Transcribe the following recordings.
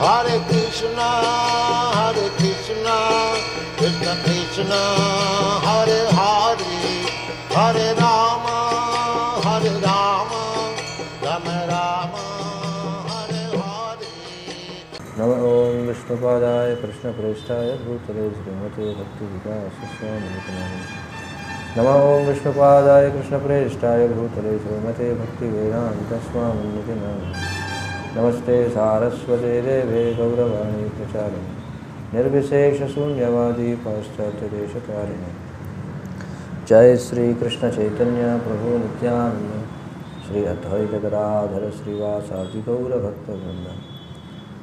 Hare Krishna, Krishna Krishna, Hare Hare, Hare Rama, Rama Rama, Hare Hare. Namo Om Vishnupadaya Krishna Prestaya Bhutale Srimate Bhakti Vikasa Swami Nityananda. Namo Om Vishnupadaya Krishna Prestaya Bhutale Srimate Bhakti Vedanta Swami Nityananda. Namaste Saraswate Deve Gauravani Pracharani Nirvishesha Sunyavadi Paschatya Deshakarini. Jai Sri Krishna Chaitanya Prabhu Nityananda Sri Advaita Gadadhara Srivasadi Gaura Bhakta Vrinda.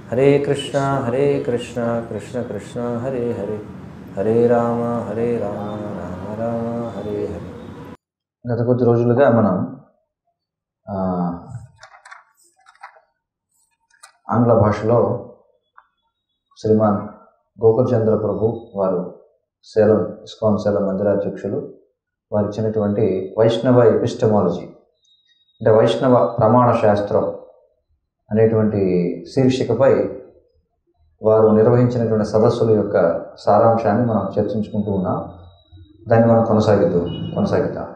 Hare Krishna Krishna Krishna Hare Hare, Hare Rama Rama Rama Hare Hare. గత కొద్ది రోజులుగా మనం ఆంగ్ల భాషలో శ్రీమాన్ గోకుల్ చంద్ర ప్రభు వారు Salem ISKCON Salem మందిరాధ్యక్షులు వారు ఇచ్చినటువంటి వైష్ణవ ఎపిస్టమాలజీ అంటే వైష్ణవ ప్రమాణ శాస్త్రం అనేటువంటి శీర్షికపై వారు నిర్వహించినటువంటి సదస్సుల యొక్క సారాంశాన్ని మనం చర్చించుకుంటూ ఉన్నాం. దాన్ని మనం కొనసాగిద్దాం.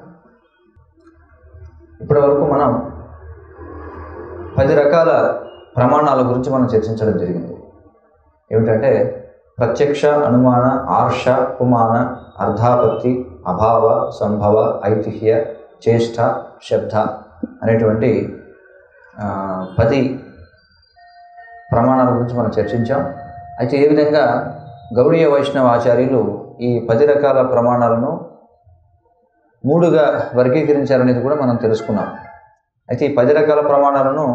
ఇప్పటి వరకు మనం 10 రకాల ప్రమాణాల గురించి మనం చర్చించడం జరిగింది. ఏమిటంటే ప్రత్యక్ష, అనుమాన, ఆర్ష, ఉపమాన, అర్ధాపత్తి, అభావ, సంభవ, ఐతిహ్య, చేష్ట, శబ్ద అనేటువంటి 10 ప్రమాణాల గురించి మనం చర్చించాం. అయితే ఏ విధంగా గౌడీయ వైష్ణవ ఆచార్యులు ఈ 10 రకాల ప్రమాణాలను 3గా వర్గీకరించారనేది కూడా మనం తెలుసుకున్నాం. అయితే ఈ 10 రకాల ప్రమాణాలను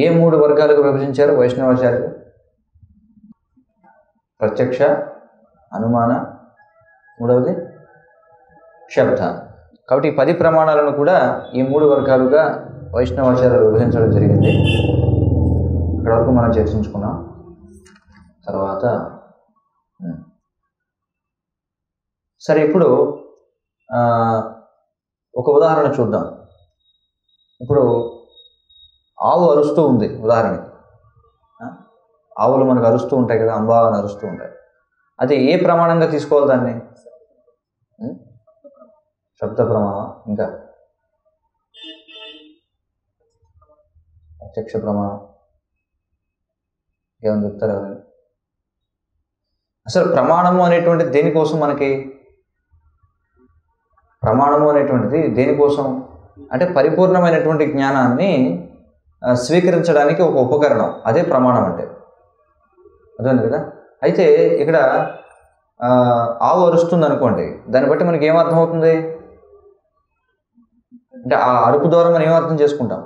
ఏ 3 వర్గాలుగా విభజించారు వైష్ణవాచార్యులు? ప్రత్యక్ష, అనుమాన, మూడవది శబ్ద. కాబట్టి ఈ 10 ప్రమాణాలను కూడా ఈ 3 వర్గాలుగా వైష్ణవాచార్యులు విభజించడం జరిగింది. ఇక్కడ వరకు మనం చర్చించుకున్నాం. తర్వాత సరే, ఇప్పుడు ఒక ఉదాహరణ చూద్దాం. ఇప్పుడు ఆవు అరుస్తూ ఉంది. ఉదాహరణకి ఆవులు మనకు అరుస్తూ ఉంటాయి కదా, అంబా అని అరుస్తూ ఉంటాయి. అది ఏ ప్రమాణంగా తీసుకోవాలి దాన్ని? శబ్ద ప్రమాణం, ఇంకా ప్రత్యక్ష ప్రమాణం, ఏమని చెప్తారు ఎవరైనా? అసలు ప్రమాణము అనేటువంటిది దేనికోసం? మనకి ప్రమాణము అనేటువంటిది దేనికోసం అంటే పరిపూర్ణమైనటువంటి జ్ఞానాన్ని స్వీకరించడానికి ఒక ఉపకరణం. అదే ప్రమాణం అంటే. అర్థమైంది కదా? అయితే ఇక్కడ ఆవు అరుస్తుంది అనుకోండి, దాన్ని బట్టి మనకి ఏమర్థం అవుతుంది అంటే ఆ అరుపు ద్వారా మనం ఏమర్థం చేసుకుంటాం?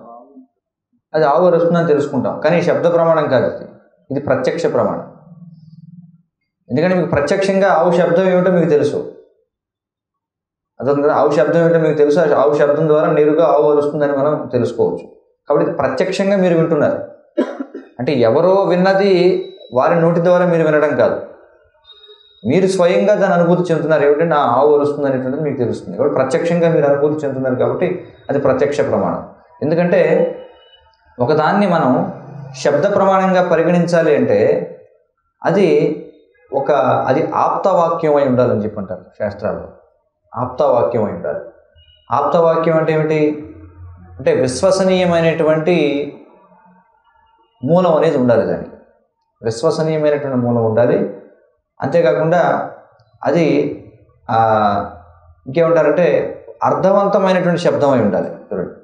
అది ఆవు అరుస్తుందని తెలుసుకుంటాం. కానీ శబ్ద ప్రమాణం కాదు, ఇది ప్రత్యక్ష ప్రమాణం. ఎందుకంటే మీకు ప్రత్యక్షంగా ఆవు శబ్దం ఏమిటో మీకు తెలుసు. అర్థం కదా? ఆవు శబ్దం ఏమిటో మీకు తెలుసు. ఆవు శబ్దం ద్వారా నేరుగా ఆవు అరుస్తుందని మనం తెలుసుకోవచ్చు. కాబట్టి ప్రత్యక్షంగా మీరు వింటున్నారు. అంటే ఎవరో విన్నది వారి నోటి ద్వారా మీరు వినడం కాదు, మీరు స్వయంగా దాని అనుభూతి చెందుతున్నారు. ఏమిటంటే ఆ ఆవు అరుస్తుంది అనేటువంటిది మీకు తెలుస్తుంది. కాబట్టి ప్రత్యక్షంగా మీరు అనుభూతి చెందుతున్నారు కాబట్టి అది ప్రత్యక్ష ప్రమాణం. ఎందుకంటే ఒకదాన్ని మనం శబ్ద ప్రమాణంగా పరిగణించాలి అంటే అది ఆప్తవాక్యం అయి ఉండాలని చెప్పంటారు శాస్త్రాల్లో. ఆప్తవాక్యం అయి ఉండాలి. ఆప్తవాక్యం అంటే ఏమిటి అంటే విశ్వసనీయమైనటువంటి మూలం అనేది ఉండాలి. దానికి విశ్వసనీయమైనటువంటి మూలం ఉండాలి. అంతేకాకుండా అది ఇంకేమంటారంటే అర్థవంతమైనటువంటి శబ్దం అయి ఉండాలి. చూడండి,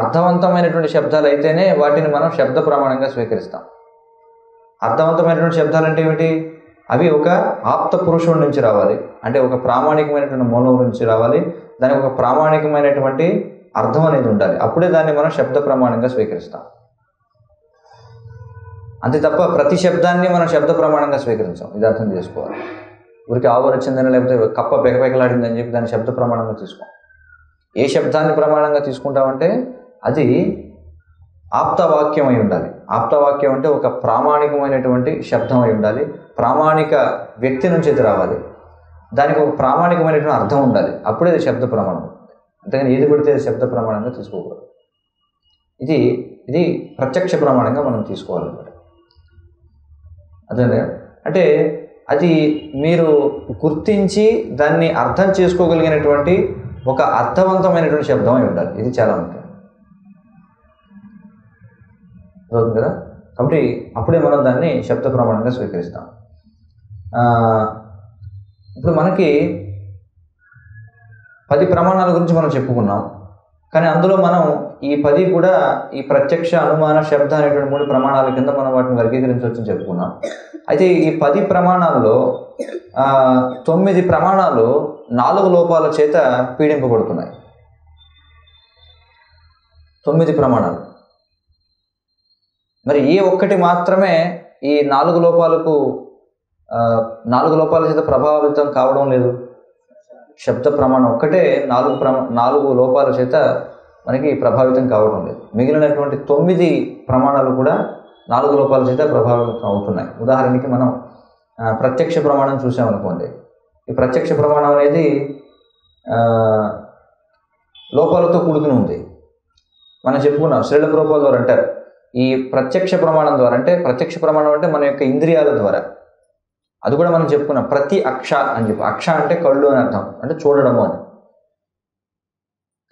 అర్థవంతమైనటువంటి శబ్దాలు అయితేనే వాటిని మనం శబ్ద ప్రమాణంగా స్వీకరిస్తాం. అర్థవంతమైనటువంటి శబ్దాలు అంటే ఏమిటి? అవి ఒక ఆప్త పురుషుడి నుంచి రావాలి, అంటే ఒక ప్రామాణికమైనటువంటి మూలం నుంచి రావాలి. దానికి ఒక ప్రామాణికమైనటువంటి అర్థం అనేది ఉండాలి. అప్పుడే దాన్ని మనం శబ్ద ప్రమాణంగా స్వీకరిస్తాం. అంతే తప్ప ప్రతి శబ్దాన్ని మనం శబ్ద ప్రమాణంగా స్వీకరించాం. ఇది అర్థం చేసుకోవాలి. ఊరికి ఆవు వచ్చిందని లేకపోతే కప్ప పెకపెకలాడిందని చెప్పి దాన్ని శబ్ద ప్రమాణంగా తీసుకోం. ఏ శబ్దాన్ని ప్రమాణంగా తీసుకుంటామంటే అది ఆప్తవాక్యం అయి ఉండాలి. ఆప్తవాక్యం అంటే ఒక ప్రామాణికమైనటువంటి శబ్దం అయి ఉండాలి. ప్రామాణిక వ్యక్తి నుంచి ఇది రావాలి. దానికి ఒక ప్రామాణికమైనటువంటి అర్థం ఉండాలి. అప్పుడే అది శబ్ద ప్రమాణం. అంతేగాని ఏది పడితే అది శబ్ద ప్రమాణంగా తీసుకోకూడదు. ఇది ప్రత్యక్ష ప్రమాణంగా మనం తీసుకోవాలన్నమాట. అదే అంటే అది మీరు గుర్తించి దాన్ని అర్థం చేసుకోగలిగినటువంటి ఒక అర్థవంతమైనటువంటి శబ్దం అయి ఉండాలి. ఇది చాలా ముఖ్యం. అవుతుంది కదా. కాబట్టి అప్పుడే మనం దాన్ని శబ్ద ప్రమాణంగా స్వీకరిస్తాం. ఇప్పుడు మనకి 10 ప్రమాణాల గురించి మనం చెప్పుకున్నాం. కానీ అందులో మనం ఈ 10 కూడా ఈ ప్రత్యక్ష, అనుమాన, శబ్ద అనేటువంటి 3 ప్రమాణాల కింద మనం వాటిని వర్గీకరించవచ్చని చెప్పుకున్నాం. అయితే ఈ 10 ప్రమాణాల్లో 9 ప్రమాణాలు 4 లోపాల చేత పీడింపబడుతున్నాయి. 9 ప్రమాణాలు. మరి ఏ ఒక్కటి మాత్రమే ఈ 4 లోపాల చేత ప్రభావితం కావడం లేదు? శబ్ద ప్రమాణం ఒక్కటే 4 లోపాల చేత మనకి ప్రభావితం కావడం లేదు. మిగిలినటువంటి 9 ప్రమాణాలు కూడా 4 లోపాల చేత ప్రభావితం అవుతున్నాయి. ఉదాహరణకి మనం ప్రత్యక్ష ప్రమాణం చూసామనుకోండి. ఈ ప్రత్యక్ష ప్రమాణం అనేది లోపాలతో కూడుకుని ఉంది. మనం చెప్పుకున్నాం, శ్రీల ప్రభుపాదుల వారు అంటారు, ఈ ప్రత్యక్ష ప్రమాణం ద్వారా, అంటే ప్రత్యక్ష ప్రమాణం అంటే మన యొక్క ఇంద్రియాల ద్వారా, అది కూడా మనం చెప్పుకున్నాం. ప్రతి అక్ష అని చెప్పి, అక్ష అంటే కళ్ళు అని అర్థం, అంటే చూడడము అని.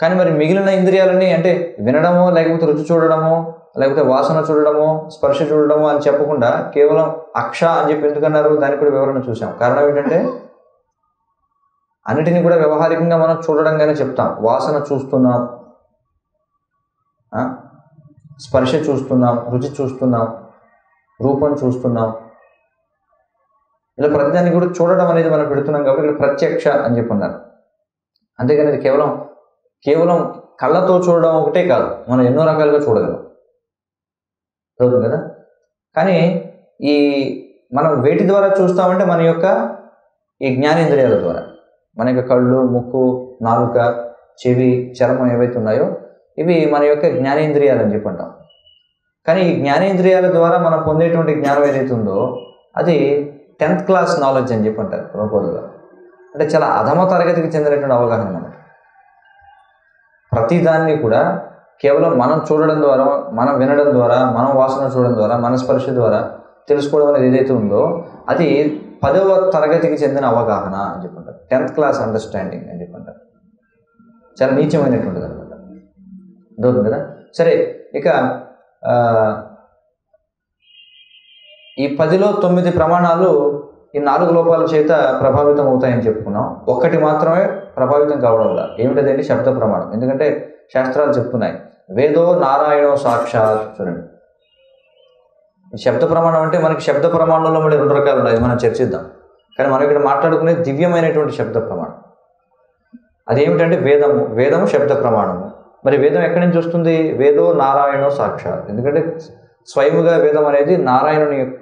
కానీ మరి మిగిలిన ఇంద్రియాలని అంటే వినడము, లేకపోతే రుచి చూడడము, లేకపోతే వాసన చూడడము, స్పర్శ చూడడము అని చెప్పకుండా కేవలం అక్ష అని చెప్పి ఎందుకన్నారు? దానికి కూడా వివరణ చూసాం. కారణం ఏంటంటే అన్నిటినీ కూడా వ్యవహారికంగా మనం చూడడంగానే చెప్తాం. వాసన చూస్తున్నాం, స్పర్శ చూస్తున్నాం, రుచి చూస్తున్నాం, రూపం చూస్తున్నాం, ఇలా ప్రతిదాన్ని కూడా చూడడం అనేది మనం పెడుతున్నాం. కాబట్టి ఇక్కడ ప్రత్యక్ష అని చెప్పి అన్నారు. అంతేగాని ఇది కేవలం కళ్ళతో చూడడం ఒకటే కాదు, మనం ఎన్నో రకాలుగా చూడగలం. అవుతుంది కదా. కానీ మనం వేటి ద్వారా చూస్తామంటే మన యొక్క ఈ జ్ఞానేంద్రియాల ద్వారా, మన యొక్క కళ్ళు, ముక్కు, నాలుక, చెవి, చర్మం ఏవైతే ఉన్నాయో ఇవి మన యొక్క జ్ఞానేంద్రియాలు అని చెప్పి అంటాం. కానీ ఈ జ్ఞానేంద్రియాల ద్వారా మనం పొందేటువంటి జ్ఞానం ఏదైతే ఉందో అది 10th క్లాస్ నాలెడ్జ్ అని చెప్పి అంటారు ప్రభుపాదులు గారు. అంటే చాలా అధమ తరగతికి చెందినటువంటి అవగాహన అన్నమాట. ప్రతిదాన్ని కూడా కేవలం మనం చూడడం ద్వారా, మనం వినడం ద్వారా, మనం వాసన చూడడం ద్వారా, మన స్పర్శ ద్వారా తెలుసుకోవడం అనేది ఏదైతే ఉందో అది 10వ తరగతికి చెందిన అవగాహన అని చెప్పంటారు. 10th క్లాస్ అండర్స్టాండింగ్ అని చెప్పంటారు. చాలా నీచమైనటువంటిది అనమాట. దొరుకుతుంది కదా. సరే, ఇక ఈ 10లో 9 ప్రమాణాలు ఈ 4 లోపాల చేత ప్రభావితం అవుతాయని చెప్పుకున్నాం. ఒక్కటి మాత్రమే ప్రభావితం కావడం వల్ల ఏమిటంటే శబ్ద ప్రమాణం. ఎందుకంటే శాస్త్రాలు చెప్తున్నాయి, వేదో నారాయణో సాక్షాత్. చూడండి, శబ్ద ప్రమాణం అంటే మనకి శబ్ద ప్రమాణంలో మళ్ళీ 2 రకాలు ఉన్నాయి, మనం చర్చిద్దాం. కానీ మనం ఇక్కడ మాట్లాడుకునే దివ్యమైనటువంటి శబ్ద ప్రమాణం అదేమిటంటే వేదము శబ్ద ప్రమాణము. మరి వేదం ఎక్కడి నుంచి వస్తుంది? వేదో నారాయణో సాక్షాత్. ఎందుకంటే స్వయముగా వేదం అనేది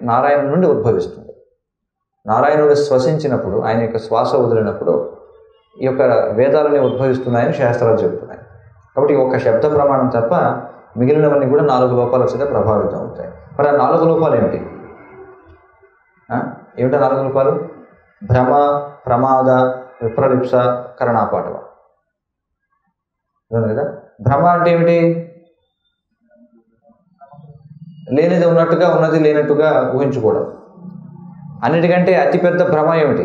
నారాయణ నుండి ఉద్భవిస్తుంది. నారాయణుడు శ్వసించినప్పుడు, ఆయన యొక్క శ్వాస వదిలినప్పుడు ఈ యొక్క వేదాలని ఉద్భవిస్తున్నాయని శాస్త్రాలు చెబుతున్నాయి. కాబట్టి ఒక శబ్ద ప్రమాణం తప్ప మిగిలినవన్నీ కూడా 4 లోపాల చేత ప్రభావితం అవుతాయి. మరి ఆ 4 లోపాలు ఏమిటి? ఏమిటా 4 లోపాలు? భ్రమ, ప్రమాద, విప్రలిప్స, కరణాపాఠవ. కదా. భ్రమ అంటే ఏమిటి? లేనిది ఉన్నట్టుగా, ఉన్నది లేనట్టుగా ఊహించుకోవడం. అన్నిటికంటే అతిపెద్ద భ్రమ ఏమిటి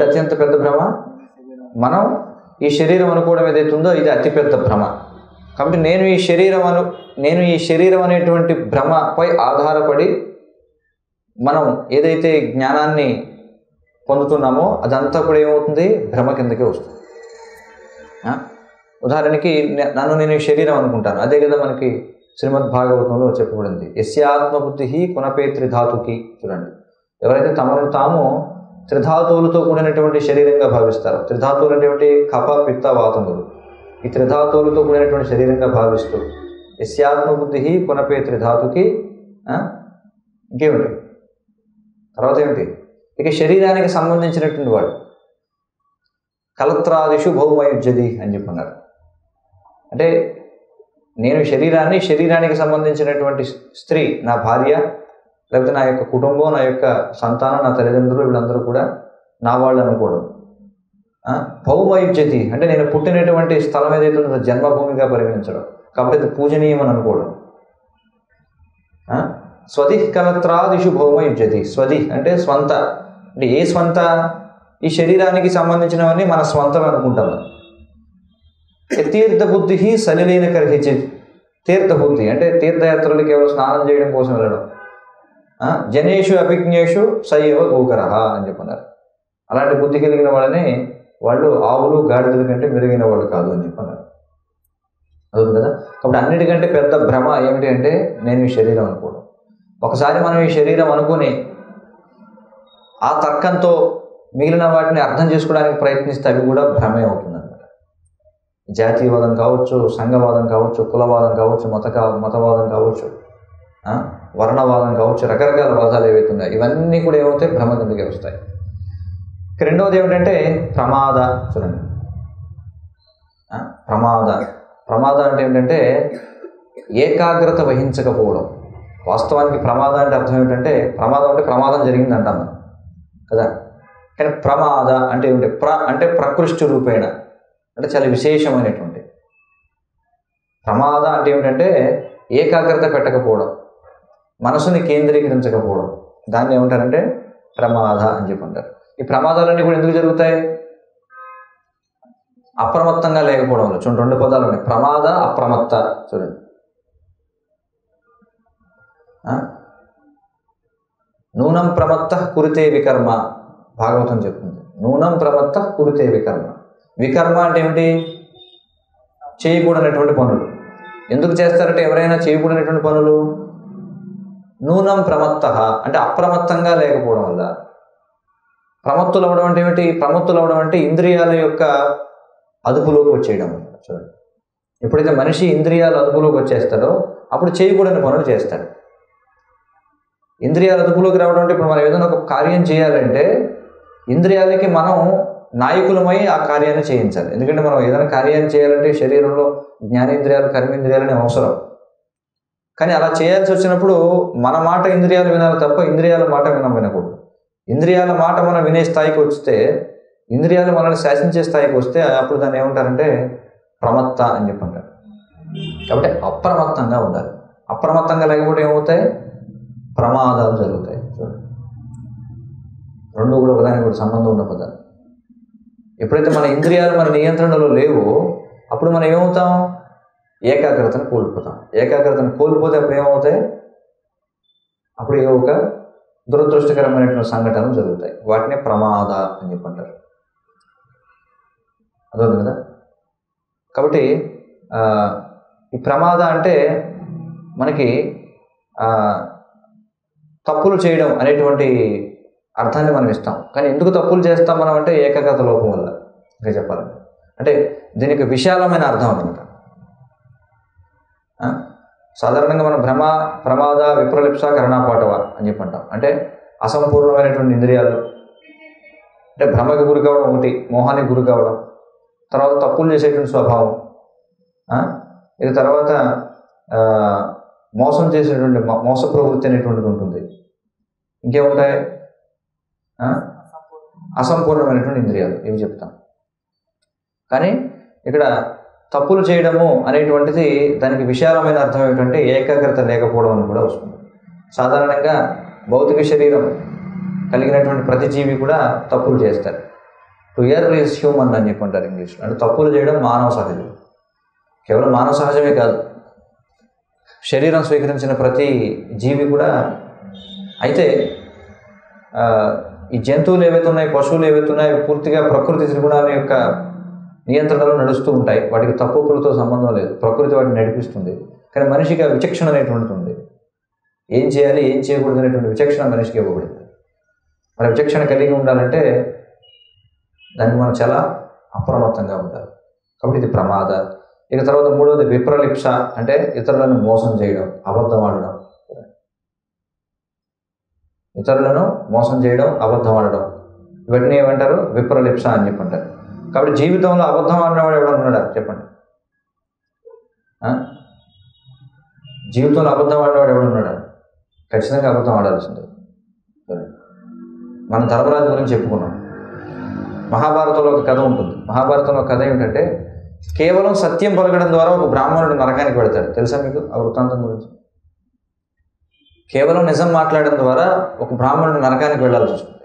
అత్యంత పెద్ద భ్రమ? మనం ఈ శరీరం అనుకోవడం ఏదైతే ఉందో ఇది అతిపెద్ద భ్రమ. కాబట్టి నేను ఈ శరీరం అనేటువంటి భ్రమపై ఆధారపడి మనం ఏదైతే జ్ఞానాన్ని పొందుతున్నామో అదంతా కూడా ఏమవుతుంది? భ్రమ కిందకే వస్తుంది. ఉదాహరణకి నేను ఈ శరీరం అనుకుంటాను, అదే కదా మనకి శ్రీమద్ భాగవతంలో చెప్పబడింది, యస్యాత్మబుద్ధి కునపే త్రిధాతుకి. చూడండి, ఎవరైతే తమను తాము త్రిధాతువులతో కూడినటువంటి శరీరంగా భావిస్తారో, త్రిధాతువులు అంటే కఫ, పిత్త, వాతములు, ఈ త్రిధాతువులతో కూడినటువంటి శరీరంగా భావిస్తూ యస్యాత్మబుద్ధి కునపే త్రిధాతుకి. ఇంకేమిటి తర్వాత ఏమిటి? ఇక శరీరానికి సంబంధించినటువంటి వాడు కలత్రాదిషు భౌమయుజ్యది అని చెప్పన్నారు. అంటే నేను శరీరానికి సంబంధించినటువంటి స్త్రీ, నా భార్య, లేకపోతే నా యొక్క కుటుంబం, నా యొక్క సంతానం, నా తల్లిదండ్రులు, వీళ్ళందరూ కూడా నా వాళ్ళు అనుకోవడం. భౌమయుజ్యతి అంటే నేను పుట్టినటువంటి స్థలం ఏదైతే ఉందో జన్మభూమిగా పరిగణించడం, కాబట్టి అది పూజనీయం అని అనుకోవడం. స్వది కలత్రాదిషు భౌమ యుజ్యతి. స్వది అంటే స్వంత, అంటే ఏ స్వంత? ఈ శరీరానికి సంబంధించినవన్నీ మన స్వంతం అనుకుంటాం. తీర్థబుద్ధి సలిలీన కర్హిచి. తీర్థబుద్ధి అంటే తీర్థయాత్రలు కేవలం స్నానం చేయడం కోసం వెళ్ళడం. జనేషు అభిజ్ఞేషు సయవ గోకర అని చెప్పన్నారు. అలాంటి బుద్ధి కలిగిన వాళ్ళని వాళ్ళు ఆవులు గాడిదల కంటే మెరుగైన వాళ్ళు కాదు అని చెప్పన్నారు. అవును కదా. కాబట్టి అన్నిటికంటే పెద్ద భ్రమ ఏమిటి అంటే నేను ఈ శరీరం అనుకోవడం. ఒకసారి మనం ఈ శరీరం అనుకుని ఆ తర్కంతో మిగిలిన వాటిని అర్థం చేసుకోవడానికి ప్రయత్నిస్తే అవి కూడా భ్రమే అవుతుందన్నమాట. జాతీయవాదం కావచ్చు, సంఘవాదం కావచ్చు, కులవాదం కావచ్చు, మతవాదం కావచ్చు, వర్ణవాదం కావచ్చు, రకరకాల వాదాలు ఏవైతే ఉన్నాయో ఇవన్నీ కూడా ఏమవుతాయి? భ్రమ కిందకే వస్తాయి. రెండవది ఏమిటంటే ప్రమాద. చూడండి, ప్రమాద అంటే ఏమిటంటే ఏకాగ్రత వహించకపోవడం. వాస్తవానికి ప్రమాద అంటే అర్థం ఏమిటంటే ప్రమాదం అంటే ప్రమాదం జరిగింది అంటాం కదా. కానీ ప్రమాద అంటే ఏమిటి? అంటే ప్రకృష్టి రూపేణ, అంటే చాలా విశేషమైనటువంటి. ప్రమాద అంటే ఏమిటంటే ఏకాగ్రత పెట్టకపోవడం, మనసుని కేంద్రీకరించకపోవడం. దాన్ని ఏమంటారంటే ప్రమాద అని చెప్పి అంటారు. ఈ ప్రమాదాలన్నీ కూడా ఎందుకు జరుగుతాయి? అప్రమత్తంగా లేకపోవడంలో. చూడండి, రెండు పదాలు ఉన్నాయి, ప్రమాద, అప్రమత్త. చూడండి, నూనం ప్రమత్త కురితే వికర్మ, భాగవతం చెప్తుంది. నూనం ప్రమత్త కురితే వికర్మ. వికర్మ అంటే ఏమిటి? చేయకూడనటువంటి పనులు. ఎందుకు చేస్తారంటే ఎవరైనా చేయకూడనటువంటి పనులు? నూనం ప్రమత్త అంటే అప్రమత్తంగా లేకపోవడం వల్ల. ప్రమత్తులు అవ్వడం అంటే ఏమిటి? ప్రమత్తులు అవ్వడం అంటే ఇంద్రియాల యొక్క అదుపులోకి వచ్చేయడం. చూడండి, ఎప్పుడైతే మనిషి ఇంద్రియాల అదుపులోకి వచ్చేస్తాడో అప్పుడు చేయకూడని పనులు చేస్తాడు. ఇంద్రియాల అదుపులోకి రావడం అంటే ఇప్పుడు మనం ఏదైనా ఒక కార్యం చేయాలంటే ఇంద్రియాలకి మనం నాయకులమై ఆ కార్యాన్ని చేయించాలి. ఎందుకంటే మనం ఏదైనా కార్యాన్ని చేయాలంటే శరీరంలో జ్ఞానేంద్రియాలు, కర్మేంద్రియాలని అవసరం. కానీ అలా చేయాల్సి వచ్చినప్పుడు మన మాట ఇంద్రియాలు వినాలి తప్ప ఇంద్రియాల మాట వినకూడదు. ఇంద్రియాల మాట మనం వినే స్థాయికి వస్తే, ఇంద్రియాలు మనల్ని శాసించే స్థాయికి వస్తే అప్పుడు దాన్ని ఏమంటారంటే ప్రమత్త అని చెప్పి అంటారు. కాబట్టి అప్రమత్తంగా ఉండాలి. అప్రమత్తంగా లేకపోతే ఏమవుతాయి? ప్రమాదాలు జరుగుతాయి. చూడండి, రెండు కూడా ఒకదానికి కూడా సంబంధం ఉన్న పదాలు. ఎప్పుడైతే మన ఇంద్రియాలు మన నియంత్రణలో లేవో అప్పుడు మనం ఏమవుతాం? ఏకాగ్రతను కోల్పోతాం. ఏకాగ్రతను కోల్పోతే అప్పుడు ఏమవుతాయి? అప్పుడు ఏవో ఒక దురదృష్టకరమైనటువంటి సంఘటనలు జరుగుతాయి. వాటిని ప్రమాద అని చెప్పంటారు. అదొంది కదా. కాబట్టి ఈ ప్రమాద అంటే మనకి తప్పులు చేయడం అనేటువంటి అర్థాన్ని మనం ఇస్తాం. కానీ ఎందుకు తప్పులు చేస్తాం మనం అంటే ఏకాగ్రత లోపం వల్ల. ఇంకా చెప్పాలంటే అంటే దీనికి విశాలమైన అర్థం అనమాట. సాధారణంగా మనం భ్రమ, ప్రమాద, విప్రలిప్స, కరణాపాటవ అని చెప్పి అంటాం. అంటే అసంపూర్ణమైనటువంటి ఇంద్రియాలు, అంటే భ్రమకి గురి కావడం ఒకటి, మోహానికి గురి కావడం, తర్వాత తప్పులు చేసేటువంటి స్వభావం, ఇది తర్వాత మోసం చేసేటువంటి మోస ప్రవృత్తి అనేటువంటిది ఉంటుంది. ఇంకేముంటాయి? అసంపూర్ణమైనటువంటి ఇంద్రియాలు, ఇవి చెప్తాం. కానీ ఇక్కడ తప్పులు చేయడము అనేటువంటిది దానికి విశాలమైన అర్థం ఏమిటంటే ఏకాగ్రత లేకపోవడం అని కూడా వస్తుంది. సాధారణంగా భౌతిక శరీరం కలిగినటువంటి ప్రతి జీవి కూడా తప్పులు చేస్తారు. టు ఎర్ర్ ఈజ్ హ్యూమన్ అని చెప్పంటారు ఇంగ్లీష్లో. అంటే తప్పులు చేయడం మానవ సహజం. కేవలం మానవ సహజమే కాదు, శరీరం స్వీకరించిన ప్రతి జీవి కూడా. అయితే ఈ జంతువులు ఏవైతే ఉన్నాయి, పశువులు ఏవైతే ఉన్నాయో పూర్తిగా ప్రకృతి త్రిగుణాల యొక్క నియంత్రణలో నడుస్తూ ఉంటాయి. వాటికి తప్పులతో సంబంధం లేదు, ప్రకృతి వాటిని నడిపిస్తుంది. కానీ మనిషికి ఆ విచక్షణ అనేటువంటిది ఉంది. ఏం చేయాలి, ఏం చేయకూడదు అనేటువంటి విచక్షణ మనిషికి ఇవ్వబడింది. మరి విచక్షణ కలిగి ఉండాలంటే దానికి మనం చాలా అప్రమత్తంగా ఉండాలి. కాబట్టి ఇది ప్రమాద. ఇక తర్వాత మూడవది విప్రలిప్స, అంటే ఇతరులను మోసం చేయడం, అబద్ధం ఆడడం. ఇతరులను మోసం చేయడం, అబద్ధం ఆడడం, వీటిని ఏమంటారు? విప్రలిప్స అని చెప్పంటారు. కాబట్టి జీవితంలో అబద్ధం ఆడినవాడు ఎవడన్నా ఉన్నాడా చెప్పండి? జీవితంలో అబద్ధం ఆడినవాడు ఎవడున్నాడా? ఖచ్చితంగా అబద్ధం ఆడాల్సిందే. మన ధర్మరాజు గురించి చెప్పుకున్నాం. మహాభారతంలో ఒక కథ ఉంటుంది. మహాభారతంలో కథ ఏమిటంటే కేవలం సత్యం పలకడం ద్వారా ఒక బ్రాహ్మణుడు నరకానికి వెళతాడు. తెలుసా మీకు ఆ వృత్తాంతం గురించి? కేవలం నిజం మాట్లాడడం ద్వారా ఒక బ్రాహ్మణుడు నరకానికి వెళ్ళాల్సి వస్తుంది.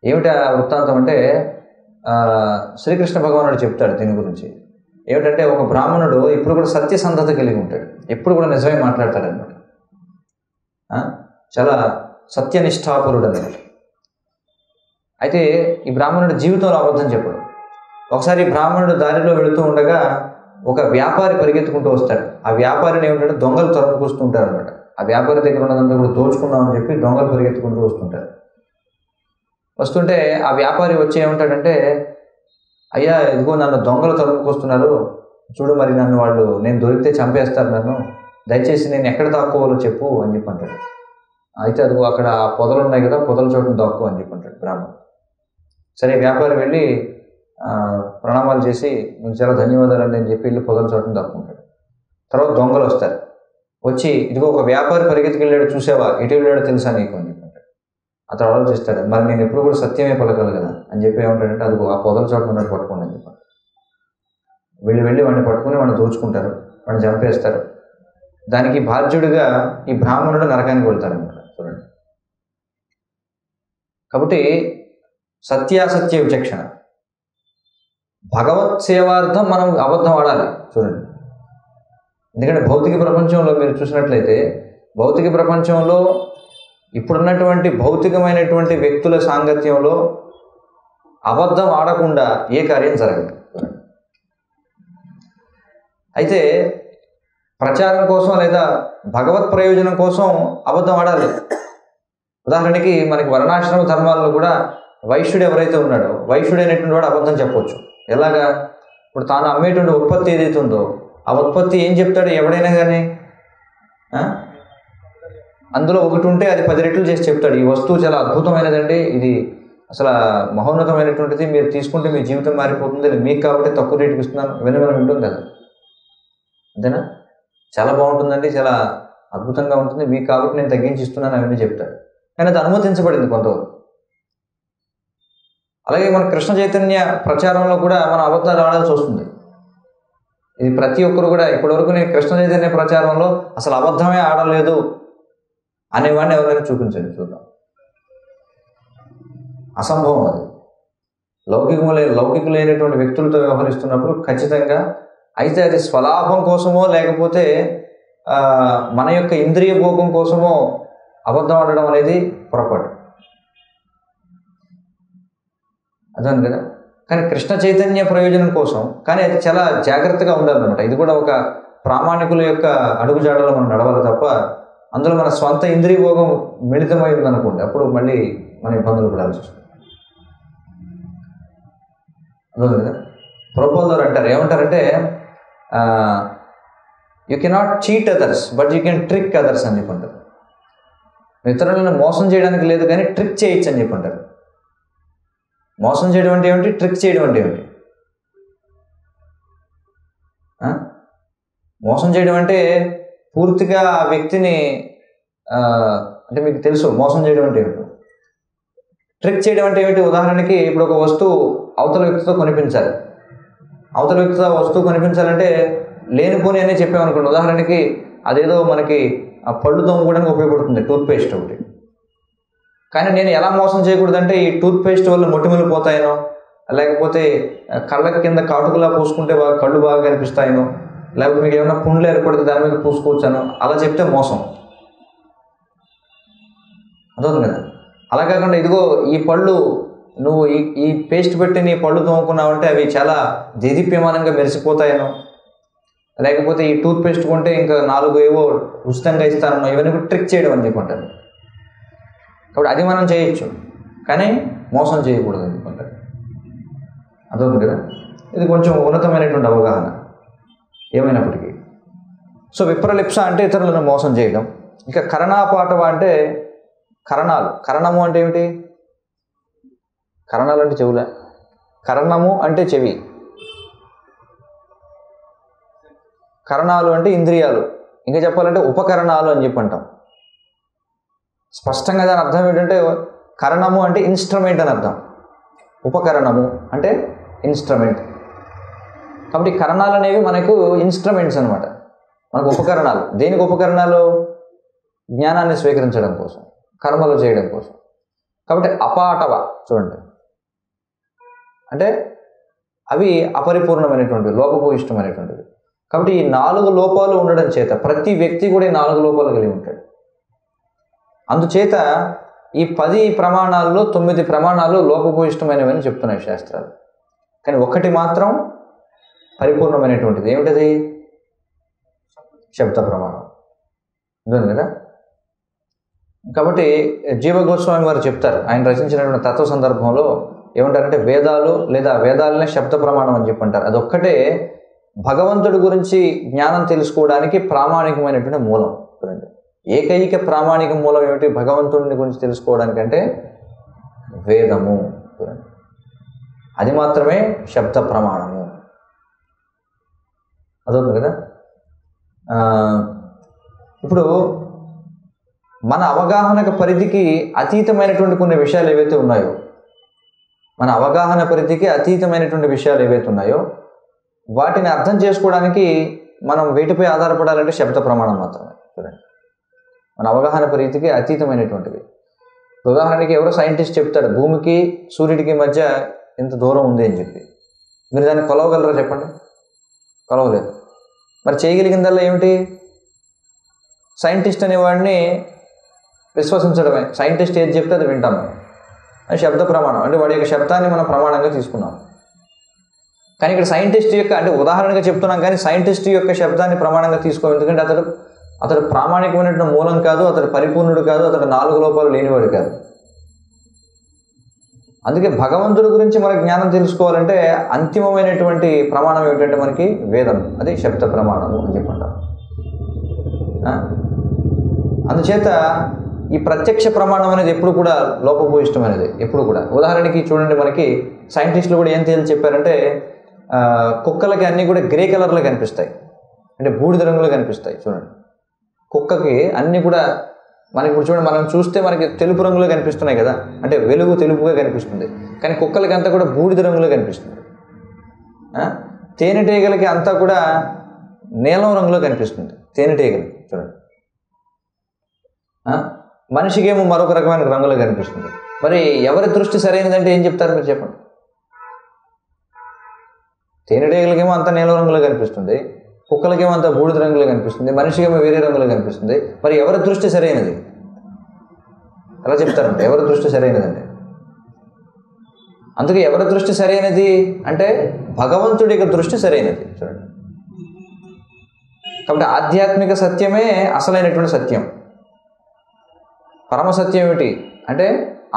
ఏమిటి ఆ వృత్తాంతం అంటే శ్రీకృష్ణ భగవానుడు చెప్తాడు దీని గురించి. ఏమిటంటే ఒక బ్రాహ్మణుడు ఇప్పుడు కూడా సత్యసంధత కలిగి ఉంటాడు, ఎప్పుడు కూడా నిజమే మాట్లాడతాడు అనమాట. చాలా సత్యనిష్ఠాపరుడు అనమాట. అయితే ఈ బ్రాహ్మణుడు జీవితంలో అబద్ధం చెప్పడు. ఒకసారి బ్రాహ్మణుడు దారిలో వెళుతూ ఉండగా ఒక వ్యాపారి పరిగెత్తుకుంటూ వస్తాడు. ఆ వ్యాపారిని ఏమిటంటే దొంగలు తరుముకొస్తుంటారు అనమాట. ఆ వ్యాపారి దగ్గర ఉన్నదంతా కూడా దోచుకుందామని చెప్పి దొంగలు పరిగెత్తుకుంటూ వస్తుంటారు. వస్తుంటే ఆ వ్యాపారి వచ్చి ఏమంటాడంటే, అయ్యా ఇదిగో నన్ను దొంగలు తరుముకొస్తున్నారు, చూడు మరి నన్ను వాళ్ళు, నేను దొరికితే చంపేస్తారు నన్ను, దయచేసి నేను ఎక్కడ దాక్కోవాలో చెప్పు అని చెప్పి అంటాడు. అయితే అదిగో అక్కడ పొదలు ఉన్నాయి కదా, పొదల చోటును దాక్కో అని చెప్పి అంటాడు బ్రాహ్మణుడు. సరే వ్యాపారి వెళ్ళి ప్రణామాలు చేసి మీకు చాలా ధన్యవాదాలండి అని చెప్పి వెళ్ళి పొదల చోటును దాక్కుంటాడు. తర్వాత దొంగలు వస్తారు. వచ్చి ఇదిగో ఒక వ్యాపారి పరిగెత్తికి వెళ్ళాడు చూసావా, ఎటు వెళ్ళాడో తెలుసా నీకు అని చెప్పి అంటాడు. అతను ఆలోచిస్తాడు, మరి నేను ఎప్పుడు కూడా సత్యమే పలకాలి కదా అని చెప్పి ఏమంటాడంటే అదిగో ఆ పొదల చోటు ఉన్నట్టు పట్టుకోండి అని చెప్పాడు. వెళ్ళి వాడిని పట్టుకుని వాడిని దోచుకుంటారు, వాడిని చంపేస్తారు. దానికి బాధ్యుడిగా ఈ బ్రాహ్మణుడు నరకానికి వెళ్తాడు అనమాట. చూడండి, కాబట్టి సత్యాసత్య విచక్షణ. భగవత్ సేవార్థం మనం అబద్ధం ఆడాలి. చూడండి, ఎందుకంటే భౌతిక ప్రపంచంలో మీరు చూసినట్లయితే భౌతిక ప్రపంచంలో ఇప్పుడున్నటువంటి భౌతికమైనటువంటి వ్యక్తుల సాంగత్యంలో అబద్ధం ఆడకుండా ఏ కార్యం జరగదు. అయితే ప్రచారం కోసం లేదా భగవత్ ప్రయోజనం కోసం అబద్ధం ఆడాలి. ఉదాహరణకి మనకి వర్ణాశ్రమ ధర్మాల్లో కూడా వైశ్యుడు ఎవరైతే ఉన్నాడో, వైశ్యుడు అనేటువంటి వాడు అబద్ధం చెప్పవచ్చు. ఎలాగా? ఇప్పుడు తాను అమ్మేటువంటి ఉత్పత్తి ఏదైతే ఉందో ఆ ఉత్పత్తి ఏం చెప్తాడు ఎవడైనా కానీ, అందులో ఒకటి ఉంటే అది 10 రెట్లు చేసి చెప్తాడు. ఈ వస్తువు చాలా అద్భుతమైనదండి, ఇది అసలు మహోన్నతమైనటువంటిది, మీరు తీసుకుంటే మీ జీవితం మారిపోతుంది, మీకు కాబట్టి తక్కువ రేటుకి ఇస్తున్నాను, ఇవన్నీ మనం వింటుంది కదా, అంతేనా? చాలా బాగుంటుందండి, చాలా అద్భుతంగా ఉంటుంది, మీకు కాబట్టి నేను తగ్గించి ఇస్తున్నాను అవన్నీ చెప్తాడు. కానీ అది అనుమతించబడింది కొంతవరకు. అలాగే మన కృష్ణ చైతన్య ప్రచారంలో కూడా మనం అబద్ధాలు ఆడాల్సి వస్తుంది. ఇది ప్రతి ఒక్కరు కూడా ఇప్పటివరకు నేను కృష్ణ చైతన్య ప్రచారంలో అసలు అబద్ధమే ఆడలేదు అనేవాడిని ఎవరైనా చూపించండి, చూద్దాం. అసంభవం అది. లౌకికులైనటువంటి వ్యక్తులతో వ్యవహరిస్తున్నప్పుడు ఖచ్చితంగా, అయితే అది స్వలాభం కోసమో లేకపోతే మన యొక్క ఇంద్రియ భోగం కోసమో అబద్ధం ఆడడం అనేది పొరపాటు, అర్థం కదా. కానీ కృష్ణ చైతన్య ప్రయోజనం కోసం, కానీ అది చాలా జాగ్రత్తగా ఉండాలన్నమాట. ఇది కూడా ఒక ప్రామాణికుల యొక్క అడుగుజాడలో మనం నడవాలి తప్ప అందులో మన స్వంత ఇంద్రియ భోగం మిళితమై ఉందనుకోండి, అప్పుడు మళ్ళీ మన ఇబ్బందులు పడాల్సి వస్తుంది. అర్థం కదా. ప్రభుపాదులు అంటారు, ఏమంటారంటే you cannot cheat others but you can trick others అని చెప్పంటారు. ఇతరులను మోసం చేయడానికి లేదు కానీ ట్రిక్ చేయొచ్చు అని చెప్పంటారు. మోసం చేయడం అంటే ఏమిటి, ట్రిక్ చేయడం అంటే ఏమిటి? మోసం చేయడం అంటే పూర్తిగా ఆ వ్యక్తిని అంటే మీకు తెలుసు మోసం చేయడం అంటే ఏమిటి. ట్రిక్ చేయడం అంటే ఏమిటి? ఉదాహరణకి ఇప్పుడు ఒక వస్తువు అవతల వ్యక్తితో కొనిపించాలి. అవతల వ్యక్తితో వస్తువు కొనిపించాలంటే లేనిపోని అనే చెప్పామనుకోండి. ఉదాహరణకి అదేదో మనకి ఆ పళ్ళు తోముకోవడానికి ఉపయోగపడుతుంది టూత్పేస్ట్ ఒకటి. కానీ నేను ఎలా మోసం చేయకూడదంటే ఈ టూత్పేస్ట్ వల్ల మొటిమలు పోతాయనో, లేకపోతే కళ్ళకి కింద కాటుకులా పూసుకుంటే కళ్ళు బాగా కనిపిస్తాయనో, లేకపోతే మీకు ఏమైనా పుండ్లు ఏర్పడితే దాని మీద పూసుకోవచ్చాను, అలా చెప్తే మోసం. అర్థం కదా. అలా కాకుండా ఇదిగో ఈ పళ్ళు నువ్వు ఈ పేస్ట్ పెట్టి నీ పళ్ళు తోముకున్నావంటే అవి చాలా దేదీప్యమానంగా మెరిసిపోతాయనో, లేకపోతే ఈ టూత్పేస్ట్ కొంటే ఇంకా 4 ఏవో ఉచితంగా ఇస్తానో, ఇవన్నీ కూడా ట్రిక్ చేయడం అని చెప్పంటారు. కాబట్టి అది మనం చేయొచ్చు కానీ మోసం చేయకూడదు అని చెప్పంటారు. అర్థం కదా. ఇది కొంచెం ఉన్నతమైనటువంటి అవగాహన ఏమైనప్పటికీ. సో విప్రలిప్స అంటే ఇతరులను మోసం చేయడం. ఇంకా కరణాపాఠవ అంటే కరణాలు. కరణము అంటే ఏమిటి? కరణాలు అంటే చెవులే. కరణము అంటే చెవి, కరణాలు అంటే ఇంద్రియాలు. ఇంకా చెప్పాలంటే ఉపకరణాలు అని చెప్పి అంటాం. స్పష్టంగా దాని అర్థం ఏంటంటే కరణము అంటే ఇన్స్ట్రుమెంట్ అని అర్థం, ఉపకరణము అంటే ఇన్స్ట్రుమెంట్. కాబట్టి కరణాలు అనేవి మనకు ఇన్స్ట్రుమెంట్స్ అనమాట, మనకు ఉపకరణాలు. దేనికి ఉపకరణాలు? జ్ఞానాన్ని స్వీకరించడం కోసం, కర్మలు చేయడం కోసం. కాబట్టి అపాటవ చూడండి, అంటే అవి అపరిపూర్ణమైనటువంటివి, లోపభూయిష్టమైనటువంటివి. కాబట్టి ఈ 4 లోపాలు ఉండడం చేత ప్రతి వ్యక్తి కూడా ఈ 4 లోపాలు కలిగి ఉంటాడు. అందుచేత ఈ 10 ప్రమాణాల్లో 9 ప్రమాణాలు లోపభూయిష్టమైనవి అని చెప్తున్నాయి శాస్త్రాలు. కానీ ఒకటి మాత్రం పరిపూర్ణమైనటువంటిది. ఏమిటది? శబ్ద ప్రమాణం. ఉంటుంది కదా. కాబట్టి జీవ గోస్వామి వారు చెప్తారు, ఆయన రచించినటువంటి తత్వ సందర్భంలో ఏమంటారంటే వేదాలు లేదా వేదాలనే శబ్ద ప్రమాణం అని చెప్పంటారు. అదొక్కటే భగవంతుడి గురించి జ్ఞానం తెలుసుకోవడానికి ప్రామాణికమైనటువంటి మూలం. చూడండి, ఏకైక ప్రామాణిక మూలం ఏమిటి భగవంతుడిని గురించి తెలుసుకోవడానికంటే? వేదము. చూడండి, అది మాత్రమే శబ్ద ప్రమాణము. అదవుతుంది కదా. ఇప్పుడు మన అవగాహన పరిధికి అతీతమైనటువంటి కొన్ని విషయాలు ఏవైతే ఉన్నాయో, మన అవగాహన పరిధికి అతీతమైనటువంటి విషయాలు ఏవైతే ఉన్నాయో వాటిని అర్థం చేసుకోవడానికి మనం వేటిపై ఆధారపడాలంటే శబ్ద ప్రమాణం మాత్రమే. చూడండి, మన అవగాహన పరిధికి అతీతమైనటువంటివి. ఉదాహరణకి ఎవరో సైంటిస్ట్ చెప్తాడు భూమికి సూర్యుడికి మధ్య ఇంత దూరం ఉంది అని చెప్పి, మీరు దాన్ని కొలవగలరా చెప్పండి? కొలవలేదు. మరి చేయగలిగిందల్లా ఏమిటి? సైంటిస్ట్ అనేవాడిని విశ్వసించడమే. సైంటిస్ట్ ఏది చెప్తే అది వింటాం. అది శబ్ద ప్రమాణం, అంటే వాడి యొక్క శబ్దాన్ని మనం ప్రమాణంగా తీసుకున్నాం. కానీ ఇక్కడ సైంటిస్ట్ యొక్క, అంటే ఉదాహరణగా చెప్తున్నాం కానీ సైంటిస్ట్ యొక్క శబ్దాన్ని ప్రమాణంగా తీసుకోం. ఎందుకంటే అతడు ప్రామాణికమైనటువంటి మూలం కాదు, అతడు పరిపూర్ణుడు కాదు, అతడు 4 లోపాలు లేనివాడు కాదు. అందుకే భగవంతుడి గురించి మనకు జ్ఞానం తెలుసుకోవాలంటే అంతిమమైనటువంటి ప్రమాణం ఏమిటంటే మనకి వేదం, అది శబ్ద ప్రమాణము అని చెప్పంటాం. అందుచేత ఈ ప్రత్యక్ష ప్రమాణం అనేది ఎప్పుడు కూడా లోపభూయిష్టమైనది. ఎప్పుడు కూడా ఉదాహరణకి చూడండి, మనకి సైంటిస్టులు కూడా ఏం తేల్చి చెప్పారంటే కుక్కలకి అన్నీ కూడా గ్రే కలర్లో కనిపిస్తాయి, అంటే బూడిద రంగులో కనిపిస్తాయి. చూడండి, కుక్కకి అన్నీ కూడా మనకి ఇప్పుడు చూడండి, మనం చూస్తే మనకి తెలుపు రంగులో కనిపిస్తున్నాయి కదా, అంటే వెలుగు తెలుపుగా కనిపిస్తుంది. కానీ కుక్కలకి అంతా కూడా బూడిద రంగులో కనిపిస్తుంది. తేనెటీగలకి అంతా కూడా నీలం రంగులో కనిపిస్తుంది తేనెటీగలు. చూడండి, మనిషికేమో మరొక రకమైన రంగులో కనిపిస్తుంది. మరి ఎవరి దృష్టి సరైనదంటే ఏం చెప్తారు మీరు చెప్పండి? తేనెటీగలకేమో అంత నీలం రంగులో కనిపిస్తుంది, కుక్కలకేమో అంత బూడిద రంగులో కనిపిస్తుంది, మనిషికేమో వేరే రంగులో కనిపిస్తుంది. మరి ఎవరి దృష్టి సరైనది? ఎలా చెప్తారంటే ఎవరి దృష్టి సరైనదండి? అందుకే ఎవరి దృష్టి సరైనది అంటే భగవంతుడి యొక్క దృష్టి సరైనది. చూడండి, కాబట్టి ఆధ్యాత్మిక సత్యమే అసలైనటువంటి సత్యం. పరమసత్యం ఏమిటి అంటే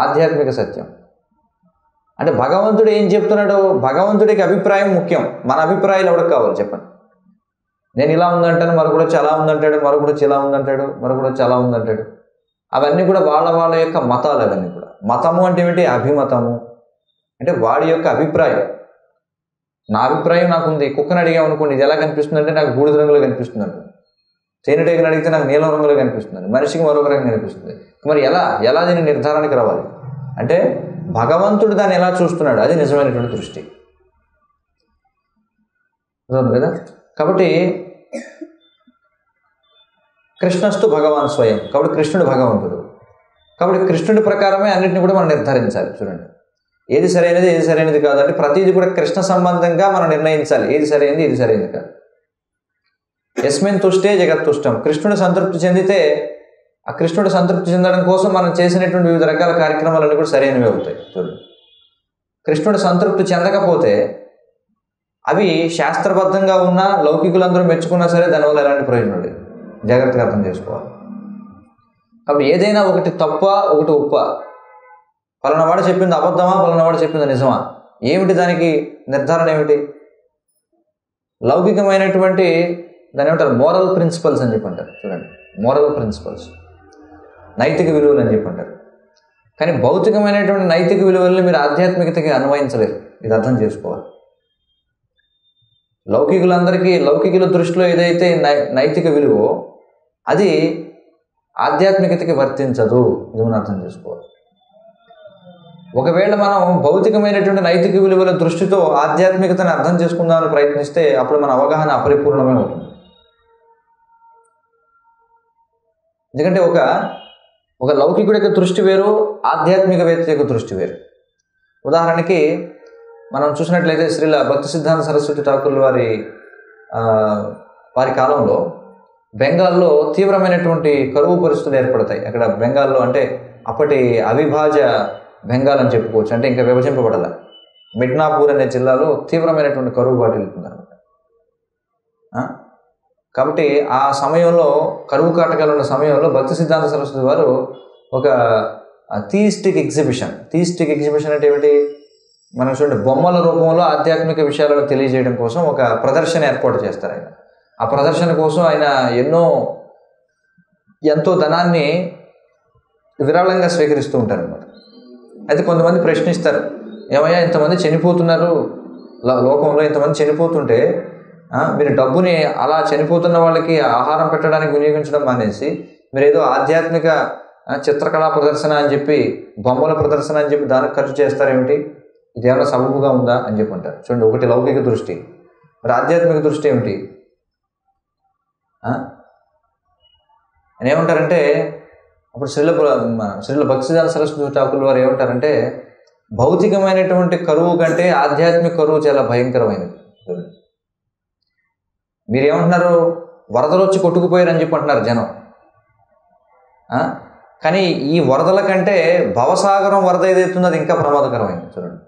ఆధ్యాత్మిక సత్యం. అంటే భగవంతుడు ఏం చెప్తున్నాడో, భగవంతుడికి అభిప్రాయం ముఖ్యం. మన అభిప్రాయాలు ఎవరికి కావాలి చెప్పండి? నేను ఇలా ఉందంటాను, మరొకడు చాలా ఉందంటాడు, మరొకడు చాలా ఉందంటాడు, మరొకడు చాలా ఉందంటాడు. అవన్నీ కూడా వాళ్ళ యొక్క మతాలు. అవన్నీ కూడా మతము అంటే ఏమిటి? అభిమతము అంటే వాడి యొక్క అభిప్రాయం. నా అభిప్రాయం నాకుంది. కుక్కను అడిగామనుకోండి, ఇది ఎలా కనిపిస్తుంది అంటే నాకు బూడిద రంగులో కనిపిస్తుంది అంట. తేనెటీగను అడిగితే నాకు నీలం రంగులో కనిపిస్తుంది, మనిషికి మరొక రంగు కనిపిస్తుంది. మరి ఎలా దీన్ని నిర్ధారణకి రావాలి అంటే భగవంతుడు దాన్ని ఎలా చూస్తున్నాడు, అది నిజమైనటువంటి దృష్టి. అర్థం కదా. కాబట్టి కృష్ణస్తు భగవాన్ స్వయం, కాబట్టి కృష్ణుడు భగవంతుడు. కాబట్టి కృష్ణుడి ప్రకారమే అన్నింటినీ కూడా మనం నిర్ధారించాలి. చూడండి, ఏది సరైనది ఏది సరైనది కాదు అంటే ప్రతిదీ కూడా కృష్ణ సంబంధంగా మనం నిర్ణయించాలి. ఏది సరైనది ఏది సరైనది కాదు. యస్మిన్ తుష్టే జగత్తుష్టం. కృష్ణుడు సంతృప్తి చెందితే ఆ కృష్ణుడు సంతృప్తి చెందడం కోసం మనం చేసినటువంటి వివిధ రకాల కార్యక్రమాలన్నీ కూడా సరైనవి అవుతాయి. చూడండి, కృష్ణుడు సంతృప్తి చెందకపోతే అవి శాస్త్రబద్ధంగా ఉన్నా లౌకికులందరూ మెచ్చుకున్నా సరే దానివల్ల ఎలాంటి ప్రయోజనం లేదు. జాగ్రత్తగా అర్థం చేసుకోవాలి. కాబట్టి ఏదైనా ఒకటి తప్ప ఒకటి ఉప్ప, పలానావాడు చెప్పింది అబద్ధమా, పలానావాడు చెప్పింది నిజమా, ఏమిటి దానికి నిర్ధారణ ఏమిటి? లౌకికమైనటువంటి దాని ఏమంటారు? మోరల్ ప్రిన్సిపల్స్ అని చెప్పంటారు. చూడండి, మోరల్ ప్రిన్సిపల్స్, నైతిక విలువలు అని చెప్పంటారు. కానీ భౌతికమైనటువంటి నైతిక విలువల్ని మీరు ఆధ్యాత్మికతకి అన్వయించలేరు. ఇది అర్థం చేసుకోవాలి. లౌకికుల దృష్టిలో ఏదైతే నైతిక విలువో అది ఆధ్యాత్మికతకి వర్తించదు. ఇది మనం అర్థం చేసుకోవాలి. ఒకవేళ మనం భౌతికమైనటువంటి నైతిక విలువల దృష్టితో ఆధ్యాత్మికతను అర్థం చేసుకుందామని ప్రయత్నిస్తే అప్పుడు మన అవగాహన అపరిపూర్ణమే అవుతుంది. ఎందుకంటే ఒక లౌకికుడి యొక్క దృష్టి వేరు, ఆధ్యాత్మికవేత్త యొక్క దృష్టి వేరు. ఉదాహరణకి మనం చూసినట్లయితే శ్రీల భక్తి సిద్ధాంత సరస్వతి ఠాకూర్ల వారి కాలంలో బెంగాల్లో తీవ్రమైనటువంటి కరువు పరిస్థితులు ఏర్పడతాయి. అక్కడ బెంగాల్లో అంటే అప్పటి అవిభాజ్య బెంగాల్ అని చెప్పుకోవచ్చు, అంటే ఇంకా విభజింపబడాల. మిడ్నాపూర్ అనే జిల్లాలో తీవ్రమైనటువంటి కరువు వాటిల్లుతుందన్నమాట. కాబట్టి ఆ సమయంలో కరువు కాటకాలు ఉన్న సమయంలో భక్తి సిద్ధాంత సరస్వతి వారు ఒక థీయిస్టిక్ ఎగ్జిబిషన్ అంటే ఏమిటి, మనం చూడండి బొమ్మల రూపంలో ఆధ్యాత్మిక విషయాలను తెలియజేయడం కోసం ఒక ప్రదర్శన ఏర్పాటు చేస్తారు ఆయన. ఆ ప్రదర్శన కోసం ఆయన ఎంతో ధనాన్ని విరాళంగా స్వీకరిస్తూ ఉంటారు అన్నమాట. అయితే కొంతమంది ప్రశ్నిస్తారు, ఏమయ్యా ఇంతమంది చనిపోతున్నారు, లోకంలో ఇంతమంది చనిపోతుంటే మీరు డబ్బుని అలా చనిపోతున్న వాళ్ళకి ఆహారం పెట్టడానికి వినియోగించడం మానేసి మీరు ఏదో ఆధ్యాత్మిక చిత్రకళా ప్రదర్శన అని చెప్పి, బొమ్మల ప్రదర్శన అని చెప్పి దానికి ఖర్చు చేస్తారేమిటి, ఇదేమైనా సబబుగా ఉందా అని చెప్పి అంటారు. చూడండి, ఒకటి లౌకిక దృష్టి, మరి ఆధ్యాత్మిక దృష్టి ఏమిటి? ఏమంటారంటే అప్పుడు శ్రీల భక్తి సిద్ధాంత సరస్వతి ఠాకూర్ వారు ఏమంటారంటే, భౌతికమైనటువంటి కరువు కంటే ఆధ్యాత్మిక కరువు చాలా భయంకరమైనది. మీరేమంటున్నారు, వరదలు వచ్చి కొట్టుకుపోయారని చెప్పి అంటున్నారు జనం. కానీ ఈ వరదల కంటే భవసాగరం వరద ఏదైతుందో అది ఇంకా ప్రమాదకరమైంది. చూడండి,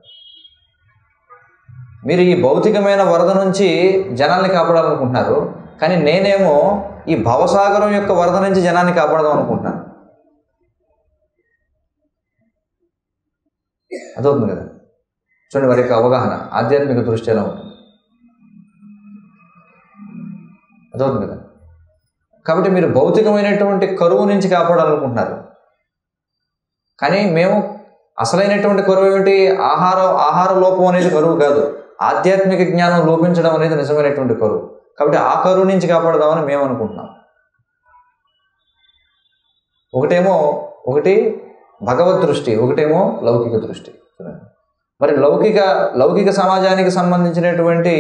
మీరు ఈ భౌతికమైన వరద నుంచి జనాల్ని కాపాడాలనుకుంటున్నారు, కానీ నేనేమో ఈ భవసాగరం యొక్క వరద నుంచి జనాన్ని కాపాడదాం అనుకుంటున్నాను. అదవుతుంది కదా. చూడండి, వారి యొక్క అవగాహన, ఆధ్యాత్మిక దృష్టి ఎలా ఉంటుంది, అదవుతుంది కదా. కాబట్టి మీరు భౌతికమైనటువంటి కరువు నుంచి కాపాడాలనుకుంటున్నారు, కానీ మేము అసలైనటువంటి కరువు ఏమిటి, ఆహార లోపం అనేది కరువు కాదు, ఆధ్యాత్మిక జ్ఞానం లోపించడం అనేది నిజమైనటువంటి కరువు. కాబట్టి ఆ కరువు నుంచి కాపాడదామని మేము అనుకుంటున్నాం. ఒకటి భగవద్ దృష్టి, ఒకటేమో లౌకిక దృష్టి. మరి లౌకిక సమాజానికి సంబంధించినటువంటి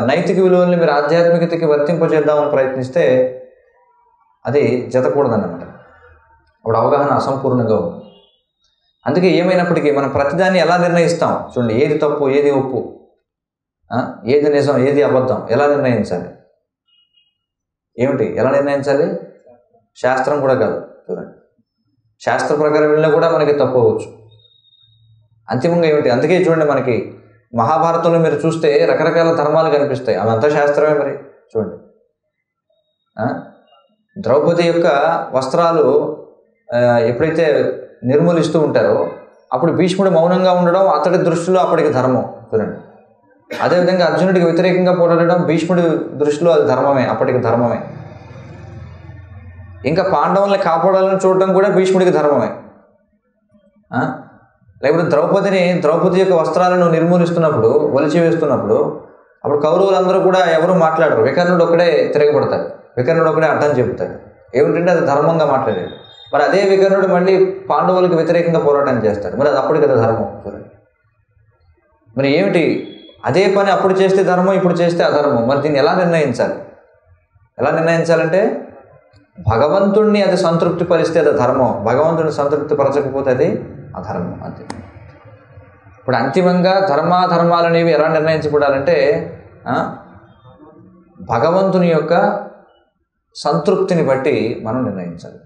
నైతిక విలువల్ని మీరు ఆధ్యాత్మికతకి వర్తింపజేద్దామని ప్రయత్నిస్తే అది జతకూడదన్నమాట. అప్పుడు అవగాహన అసంపూర్ణంగా ఉంది. అందుకే ఏమైనప్పటికీ మనం ప్రతిదాన్ని ఎలా నిర్ణయిస్తాం, చూడండి, ఏది తప్పు ఏది ఒప్పు, ఏది నిజం ఏది అబద్ధం ఎలా నిర్ణయించాలి, ఏమిటి ఎలా నిర్ణయించాలి? శాస్త్రం కూడా కాదు. చూడండి, శాస్త్ర ప్రకారం వెళ్ళినా కూడా మనకి తప్పు అవ్వచ్చు. అంతిమంగా ఏమిటి, అందుకే చూడండి మనకి మహాభారతంలో మీరు చూస్తే రకరకాల ధర్మాలు కనిపిస్తాయి, అవంతా శాస్త్రమే. మరి చూడండి, ద్రౌపది యొక్క వస్త్రాలు ఎప్పుడైతే నిర్మూలిస్తూ ఉంటారో అప్పుడు భీష్ముడు మౌనంగా ఉండడం అతడి దృష్టిలో అప్పటికి ధర్మం. చూడండి, అదేవిధంగా అర్జునుడికి వ్యతిరేకంగా పోరాడడం భీష్ముడి దృష్టిలో అది ధర్మమే, అప్పటికి ధర్మమే. ఇంకా పాండవుల్ని కాపాడాలని చూడటం కూడా భీష్ముడికి ధర్మమే. లేకపోతే ద్రౌపది యొక్క వస్త్రాలను నిర్మూలిస్తున్నప్పుడు, ఒలిచివేస్తున్నప్పుడు అప్పుడు కౌరవులందరూ కూడా ఎవరు మాట్లాడరు, వికర్ణుడు ఒక్కడే తిరగబడతాడు, వికర్ణుడు ఒక్కడే అడ్డం చెబుతాడు. ఏమిటంటే అది ధర్మంగా మాట్లాడాడు. మరి అదే వికర్ణుడు మళ్ళీ పాండవులకు వ్యతిరేకంగా పోరాటం చేస్తాడు, మరి అది అప్పటికి అది ధర్మం. మరి ఏమిటి, అదే పని అప్పుడు చేస్తే ధర్మం, ఇప్పుడు చేస్తే అధర్మం. మరి దీన్ని ఎలా నిర్ణయించాలంటే భగవంతుణ్ణి అది సంతృప్తి పరిస్తే అది ధర్మం, భగవంతుడిని సంతృప్తి పరచకపోతే అది అధర్మం. అంతే. ఇప్పుడు అంతిమంగా ధర్మాధర్మాలు అనేవి ఎలా నిర్ణయించబడాలంటే భగవంతుని యొక్క సంతృప్తిని బట్టి మనం నిర్ణయించాలి.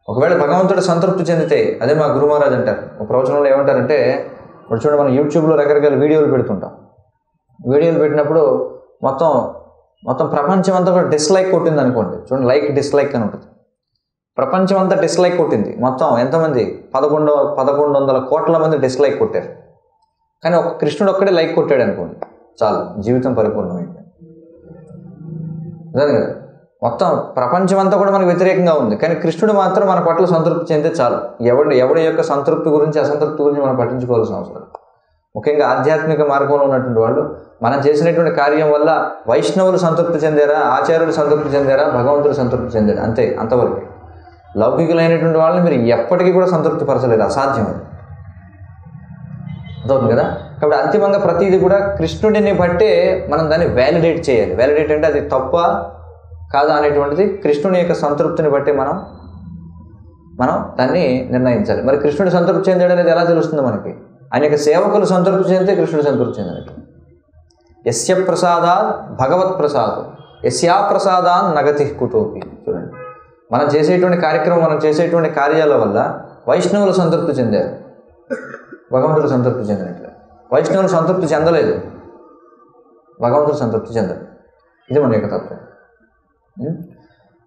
ఒకవేళ భగవంతుడు సంతృప్తి చెందితే, అదే మా గురు మహారాజ్ అంటారు, ఒక ప్రవచనంలో ఏమంటారంటే, ఇప్పుడు చూడండి మనం యూట్యూబ్లో రకరకాల వీడియోలు పెడుతుంటాం. వీడియోలు పెట్టినప్పుడు మొత్తం ప్రపంచం అంతా కూడా డిస్లైక్ కొట్టింది అనుకోండి. చూడండి, లైక్ డిస్లైక్ అని ఉంటుంది. ప్రపంచం అంతా డిస్లైక్ కొట్టింది. మొత్తం ఎంతమంది, 1100 కోట్ల మంది డిస్లైక్ కొట్టారు. కానీ ఒక కృష్ణుడు ఒక్కడే లైక్ కొట్టాడు అనుకోండి, చాలు, జీవితం పరిపూర్ణమైంది. అదే కదా, మొత్తం ప్రపంచం అంతా కూడా మనకు వ్యతిరేకంగా ఉంది, కానీ కృష్ణుడు మాత్రం మన పట్ల సంతృప్తి చెందితే చాలు. ఎవడి యొక్క సంతృప్తి గురించి అసంతృప్తి గురించి మనం పట్టించుకోవాల్సిన అవసరం. ముఖ్యంగా ఆధ్యాత్మిక మార్గంలో ఉన్నటువంటి వాళ్ళు మనం చేసినటువంటి కార్యం వల్ల వైష్ణవులు సంతృప్తి చెందారా, ఆచార్యులు సంతృప్తి చెందారా, భగవంతుడు సంతృప్తి చెందాడు, అంతే, అంతవరకు. లౌకికులైనటువంటి వాళ్ళని మీరు ఎప్పటికీ కూడా సంతృప్తి పరచలేదు, అసాధ్యం అది. అర్థవుతుంది కదా. కాబట్టి అంతిమంగా ప్రతిదీ కూడా కృష్ణుడిని బట్టే మనం దాన్ని వ్యాలిడేట్ చేయాలి. వ్యాలిడేట్ అంటే అది తప్ప కాదా అనేటువంటిది కృష్ణుని యొక్క సంతృప్తిని బట్టి మనం దాన్ని నిర్ణయించాలి. మరి కృష్ణుడు సంతృప్తి చెందాడు అనేది ఎలా తెలుస్తుంది మనకి? ఆయన యొక్క సేవకులు సంతృప్తి చెందితే కృష్ణుడు సంతృప్తి చెందినట్టు. యస్య ప్రసాదాత్ భగవత్ ప్రసాదం యస్యా ప్రసాదాన్ నగతి కుతోపి. చూడండి, మనం చేసేటువంటి కార్యక్రమం, మనం చేసేటువంటి కార్యాల వల్ల వైష్ణవులు సంతృప్తి చెందారు, భగవంతుడు సంతృప్తి చెందినట్లు. వైష్ణవులు సంతృప్తి చెందలేదు, భగవంతుడు సంతృప్తి చెందడు. ఇది మన యొక్క తత్వం.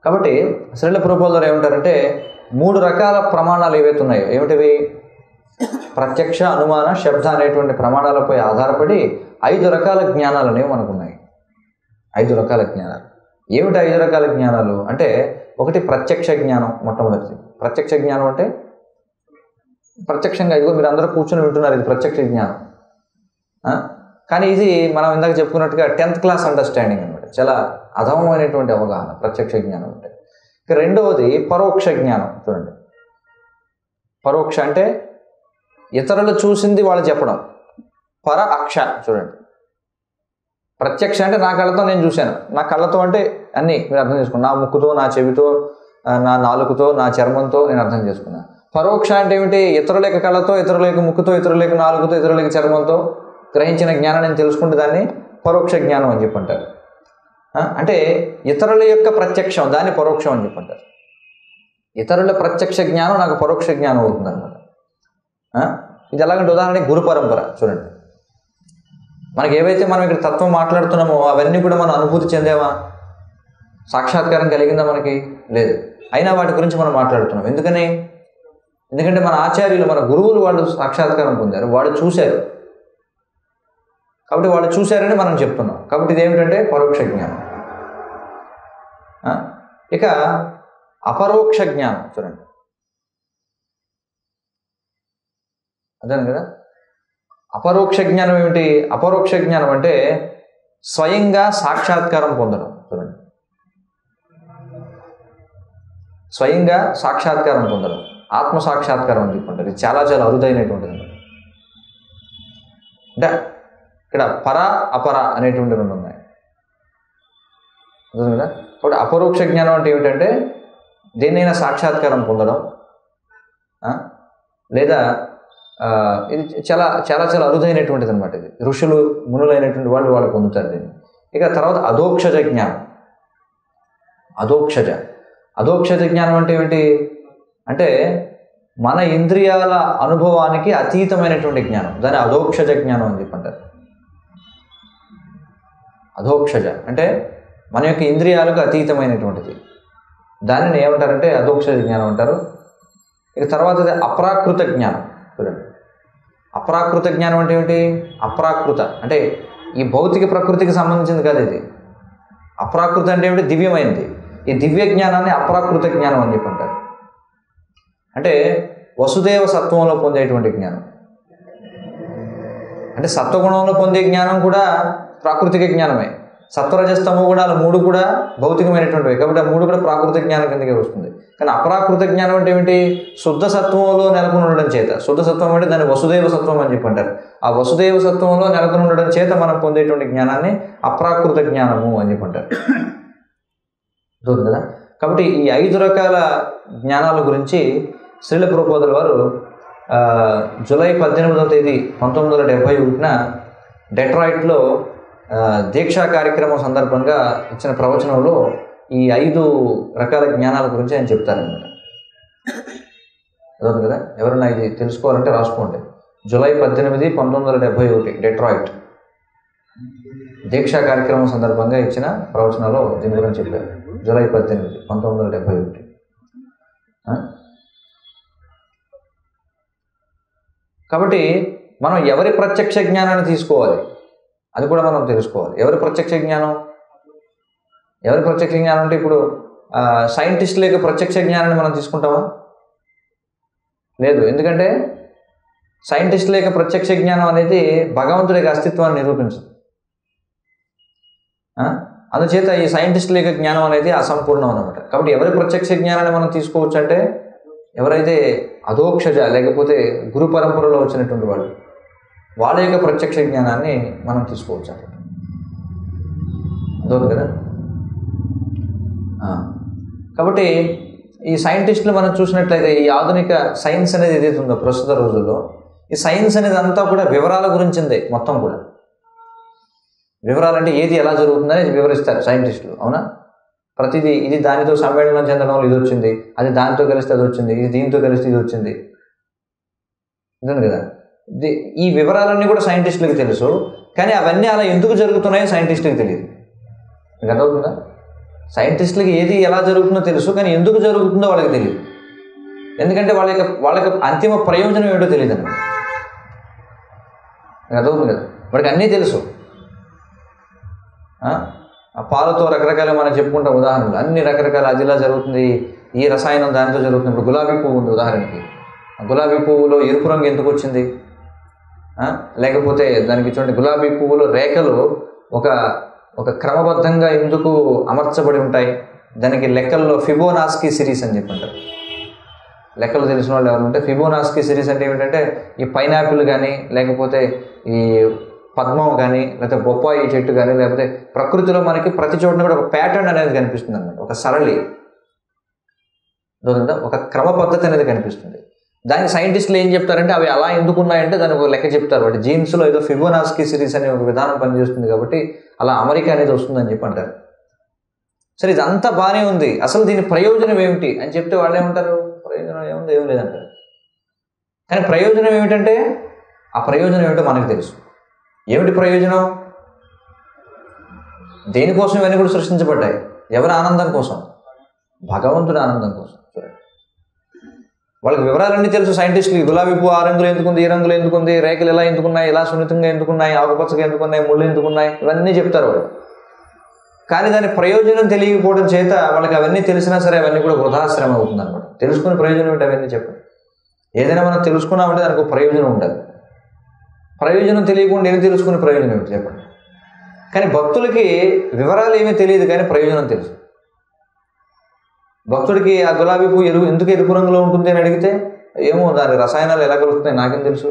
కాబట్టి శ్రీల ప్రభుపాదులు ఏమంటారంటే 3 రకాల ప్రమాణాలు ఏవైతే ఉన్నాయో, ఏమిటివి? ప్రత్యక్ష, అనుమాన, శబ్ద అనేటువంటి ప్రమాణాలపై ఆధారపడి 5 రకాల జ్ఞానాలు అనేవి మనకున్నాయి. 5 రకాల జ్ఞానాలు. ఏమిటి 5 రకాల జ్ఞానాలు అంటే, ఒకటి ప్రత్యక్ష జ్ఞానం. మొట్టమొదటిది ప్రత్యక్ష జ్ఞానం అంటే ప్రత్యక్షంగా, ఇదిగో మీరు అందరూ కూర్చొని వింటున్నారు, ఇది ప్రత్యక్ష జ్ఞానం. కానీ ఇది మనం ఇందాక చెప్పుకున్నట్టుగా 10th క్లాస్ అండర్స్టాండింగ్ అనమాట. చాలా అధమమైనటువంటి అవగాహన ప్రత్యక్ష జ్ఞానం అంటే. ఇక రెండవది పరోక్ష జ్ఞానం. చూడండి, పరోక్ష అంటే ఇతరులు చూసింది వాళ్ళు చెప్పడం. పర అక్ష. చూడండి, ప్రత్యక్ష అంటే నా కళ్ళతో నేను చూశాను. నా కళ్ళతో అంటే అన్నీ మీరు అర్థం చేసుకున్నాను. నా ముక్కుతో, నా చెవితో, నా నాలుకతో, నా చర్మంతో నేను అర్థం చేసుకున్నాను. పరోక్ష అంటే ఏమిటి? ఇతరుల యొక్క కళ్ళతో, ఇతరుల యొక్క ముక్కుతో, ఇతరుల యొక్క నాలుగుతో, ఇతరుల యొక్క చర్మంతో గ్రహించిన జ్ఞానం నేను తెలుసుకుంటే దాన్ని పరోక్ష జ్ఞానం అని చెప్పంటారు. అంటే ఇతరుల యొక్క ప్రత్యక్షం, దాన్ని పరోక్షం అని చెప్పంటారు. ఇతరుల ప్రత్యక్ష జ్ఞానం నాకు పరోక్ష జ్ఞానం అవుతుంది అనమాట. ఇది ఎలాగంటే ఉదాహరణకి గురు పరంపర. చూడండి, మనకి ఏవైతే మనం ఇక్కడ తత్వం మాట్లాడుతున్నామో అవన్నీ కూడా మనం అనుభూతి చెందేవా? సాక్షాత్కారం కలిగిందా? మనకి లేదు. అయినా వాటి గురించి మనం మాట్లాడుతున్నాం. ఎందుకంటే మన ఆచార్యులు, మన గురువులు వాళ్ళు సాక్షాత్కారం పొందారు, వాళ్ళు చూశారు. కాబట్టి వాళ్ళు చూశారని మనం చెప్తున్నాం. కాబట్టి ఇదేమిటంటే పరోక్ష జ్ఞానం. ఇక అపరోక్ష జ్ఞానం. చూడండి, అదే కదా అపరోక్ష జ్ఞానం. ఏమిటి అపరోక్ష జ్ఞానం అంటే? స్వయంగా సాక్షాత్కారం పొందడం. చూడండి, స్వయంగా సాక్షాత్కారం పొందడం, ఆత్మ సాక్షాత్కారం అని చెప్పుకుంటారు. ఇది చాలా చాలా అరుదైనటువంటిది. అంటే ఇక్కడ పర, అపర అనేటువంటి 2 ఉన్నాయి. అర్థం కదా? కాబట్టి అపరోక్ష జ్ఞానం అంటే ఏమిటంటే దేన్నైనా సాక్షాత్కారం పొందడం, లేదా ఇది చాలా చాలా చాలా అరుదైనటువంటిది అనమాట. ఇది ఋషులు, మునులైనటువంటి వాళ్ళు పొందుతారు దీన్ని. ఇక తర్వాత అధోక్షజ జ్ఞానం. అధోక్షజ జ్ఞానం అంటే ఏమిటి అంటే మన ఇంద్రియాల అనుభవానికి అతీతమైనటువంటి జ్ఞానం. దాన్ని అధోక్షజ జ్ఞానం అని చెప్పంటారు. అధోక్షజ అంటే మన యొక్క ఇంద్రియాలకు అతీతమైనటువంటిది. దానిని ఏమంటారంటే అధోక్షజ జ్ఞానం అంటారు. ఇక తర్వాత అప్రాకృత జ్ఞానం. చూడండి, అప్రాకృత జ్ఞానం అంటే ఏమిటి? అప్రాకృత అంటే ఈ భౌతిక ప్రకృతికి సంబంధించింది కాదు ఇది. అప్రాకృత అంటే ఏమిటి? దివ్యమైనది. ఈ దివ్య జ్ఞానాన్ని అప్రాకృత జ్ఞానం అని చెప్పంటారు. అంటే వసుదేవ సత్వంలో పొందేటువంటి జ్ఞానం. అంటే సత్వగుణంలో పొందే జ్ఞానం కూడా ప్రాకృతిక జ్ఞానమే. సత్వరజస్తమ గుణాలు 3 కూడా భౌతికమైనటువంటివి. కాబట్టి ఆ 3 కూడా ప్రాకృతిక జ్ఞానం కిందకే వస్తుంది. కానీ అప్రాకృత జ్ఞానం అంటే ఏమిటి? శుద్ధ సత్వంలో నెలకొని ఉండడం చేత. శుద్ధ సత్వం అంటే దాన్ని వసుదేవ సత్వం అని చెప్పంటారు. ఆ వసుదేవ సత్వంలో నెలకొని ఉండడం చేత మనం పొందేటువంటి జ్ఞానాన్ని అప్రాకృత జ్ఞానము అని చెప్పంటారు. కదా? కాబట్టి ఈ 5 రకాల జ్ఞానాల గురించి శ్రీల ప్రభుపాదుల వారు జూలై 18వ తేదీ 1971న డెట్రాయిట్లో దీక్షా కార్యక్రమం సందర్భంగా ఇచ్చిన ప్రవచనంలో ఈ 5 రకాల జ్ఞానాల గురించి ఆయన చెప్తారనమాట. అదొక కదా, ఎవరైనా ఇది తెలుసుకోవాలంటే రాసుకోండి. జూలై 18, 1971 డెట్రాయిట్ దీక్షా కార్యక్రమం సందర్భంగా ఇచ్చిన ప్రవచనాల్లో దీని గురించి చెప్పారు. జూలై 18, 1971. కాబట్టి మనం ఎవరి ప్రత్యక్ష జ్ఞానాన్ని తీసుకోవాలి అది కూడా మనం తెలుసుకోవాలి. ఎవరి ప్రత్యక్ష జ్ఞానం అంటే ఇప్పుడు సైంటిస్టుల యొక్క ప్రత్యక్ష జ్ఞానాన్ని మనం తీసుకుంటామా? లేదు. ఎందుకంటే సైంటిస్టుల యొక్క ప్రత్యక్ష జ్ఞానం అనేది భగవంతుడి యొక్క అస్తిత్వాన్ని నిరూపించదు. అందుచేత ఈ సైంటిస్టుల యొక్క జ్ఞానం అనేది అసంపూర్ణం అన్నమాట. కాబట్టి ఎవరి ప్రత్యక్ష జ్ఞానాన్ని మనం తీసుకోవచ్చు అంటే ఎవరైతే అధోక్షజ లేకపోతే గురు పరంపరలో వచ్చినటువంటి వాళ్ళు, వాళ్ళ యొక్క ప్రత్యక్ష జ్ఞానాన్ని మనం తీసుకోవచ్చు అన్నమాట. అదొక కదా. కాబట్టి ఈ సైంటిస్టులు మనం చూసినట్లయితే ఈ ఆధునిక సైన్స్ అనేది ఏదైతే ఉందో ప్రస్తుత రోజుల్లో, ఈ సైన్స్ అనేది అంతా కూడా వివరాల గురించిందే మొత్తం కూడా. వివరాలంటే ఏది ఎలా జరుగుతుందని వివరిస్తారు సైంటిస్టులు, అవునా? ప్రతిదీ ఇది దానితో సమ్మేళనం చెందడం వల్ల ఇది వచ్చింది, అది దానితో కలిస్తే అది వచ్చింది, ఇది దీంతో కలిస్తే ఇది వచ్చింది, అంతే కదా. ఈ వివరాలన్నీ కూడా సైంటిస్టులకి తెలుసు, కానీ అవన్నీ అలా ఎందుకు జరుగుతున్నాయో సైంటిస్టులకి తెలియదు. మీకు అర్థమవుతుందా? సైంటిస్టులకి ఏది ఎలా జరుగుతుందో తెలుసు, కానీ ఎందుకు జరుగుతుందో వాళ్ళకి తెలియదు. ఎందుకంటే వాళ్ళకి అంతిమ ప్రయోజనం ఏమిటో తెలియదు అన్నమాట. మీకు అర్థమవుతుంది కదా. వాడికి అన్నీ తెలుసు. ఆ పాలతో రకరకాల మనం చెప్పుకుంటాం ఉదాహరణలు, అన్ని రకరకాల అది ఇలా జరుగుతుంది, ఈ రసాయనం దానితో జరుగుతుంది. ఇప్పుడు గులాబీ పువ్వు ఉంది ఉదాహరణకి, గులాబీ పువ్వులో ఎరుపు రంగు ఎందుకు వచ్చింది? లేకపోతే దానికి చూడండి, గులాబీ పువ్వులో రేఖలు ఒక క్రమబద్ధంగా ఎందుకు అమర్చబడి ఉంటాయి? దానికి లెక్కల్లో ఫిబోనాస్కీ సిరీస్ అని చెప్పంటారు. లెక్కలు తెలిసిన వాళ్ళు ఎవరు ఉంటే, ఫిబోనాస్కీ సిరీస్ అంటే ఏమిటంటే, ఈ పైనాపిల్ కానీ, లేకపోతే ఈ పద్మం కానీ, లేకపోతే బొప్పాయి చెట్టు కానీ, లేకపోతే ప్రకృతిలో మనకి ప్రతి చోటన కూడా ఒక ప్యాటర్న్ అనేది కనిపిస్తుంది అన్నమాట. ఒక సరళి, ఒక క్రమ పద్ధతి అనేది కనిపిస్తుంది. దానికి సైంటిస్టులు ఏం చెప్తారంటే, అవి అలా ఎందుకున్నాయంటే దానికి ఒక లెక్క చెప్తారు. వాటి జీన్స్లో ఏదో ఫిబోనాస్కీ సిరీస్ అనే ఒక విధానం పనిచేస్తుంది కాబట్టి అలా అమరిక అనేది వస్తుందని చెప్పి అంటారు. సరే, ఇదంతా బాగానే ఉంది, అసలు దీని ప్రయోజనం ఏమిటి అని చెప్తే వాళ్ళు ఏమంటారు? ప్రయోజనం ఏముంది, ఏం లేదంటారు. కానీ ప్రయోజనం ఏమిటంటే, ఆ ప్రయోజనం ఏమిటో మనకు తెలుసు. ఏమిటి ప్రయోజనం? దేనికోసం ఇవన్నీ కూడా సృష్టించబడ్డాయి? ఎవరి ఆనందం కోసం? భగవంతుడి ఆనందం కోసం. వాళ్ళకి వివరాలన్నీ తెలుసు సైంటిస్టులకి. గులాబీ పువ్వు ఆ రంగులో ఎందుకుంది, ఈ రంగులో ఎందుకుంది, రేఖలు ఎలా ఎందుకున్నాయి, ఇలా సున్నితంగా ఎందుకున్నాయి, ఆకుపచ్చగా ఎందుకున్నాయి, ముళ్ళు ఎందుకున్నాయి, ఇవన్నీ చెప్తారు వాళ్ళు. కానీ దాని ప్రయోజనం తెలియకపోవడం చేత వాళ్ళకి అవన్నీ తెలిసినా సరే అవన్నీ కూడా వృధాశ్రమ అవుతుంది అనమాట. తెలుసుకునే ప్రయోజనం ఏంటి అవన్నీ చెప్పండి. ఏదైనా మనం తెలుసుకున్నామంటే దానికి ఒక ప్రయోజనం ఉంటుంది. ప్రయోజనం తెలియకుండా నేను తెలుసుకునే ప్రయోజనం ఏమిటి చెప్పండి. కానీ భక్తులకి వివరాలు ఏమీ తెలియదు, కానీ ప్రయోజనం తెలుసు. భక్తుడికి ఆ గులాబీ పువ్వు ఎందుకు ఎరుపు రంగులో ఉంటుంది అని అడిగితే, ఏమో దాని రసాయనాలు ఎలా కలుస్తున్నాయి నాకేం తెలుసు.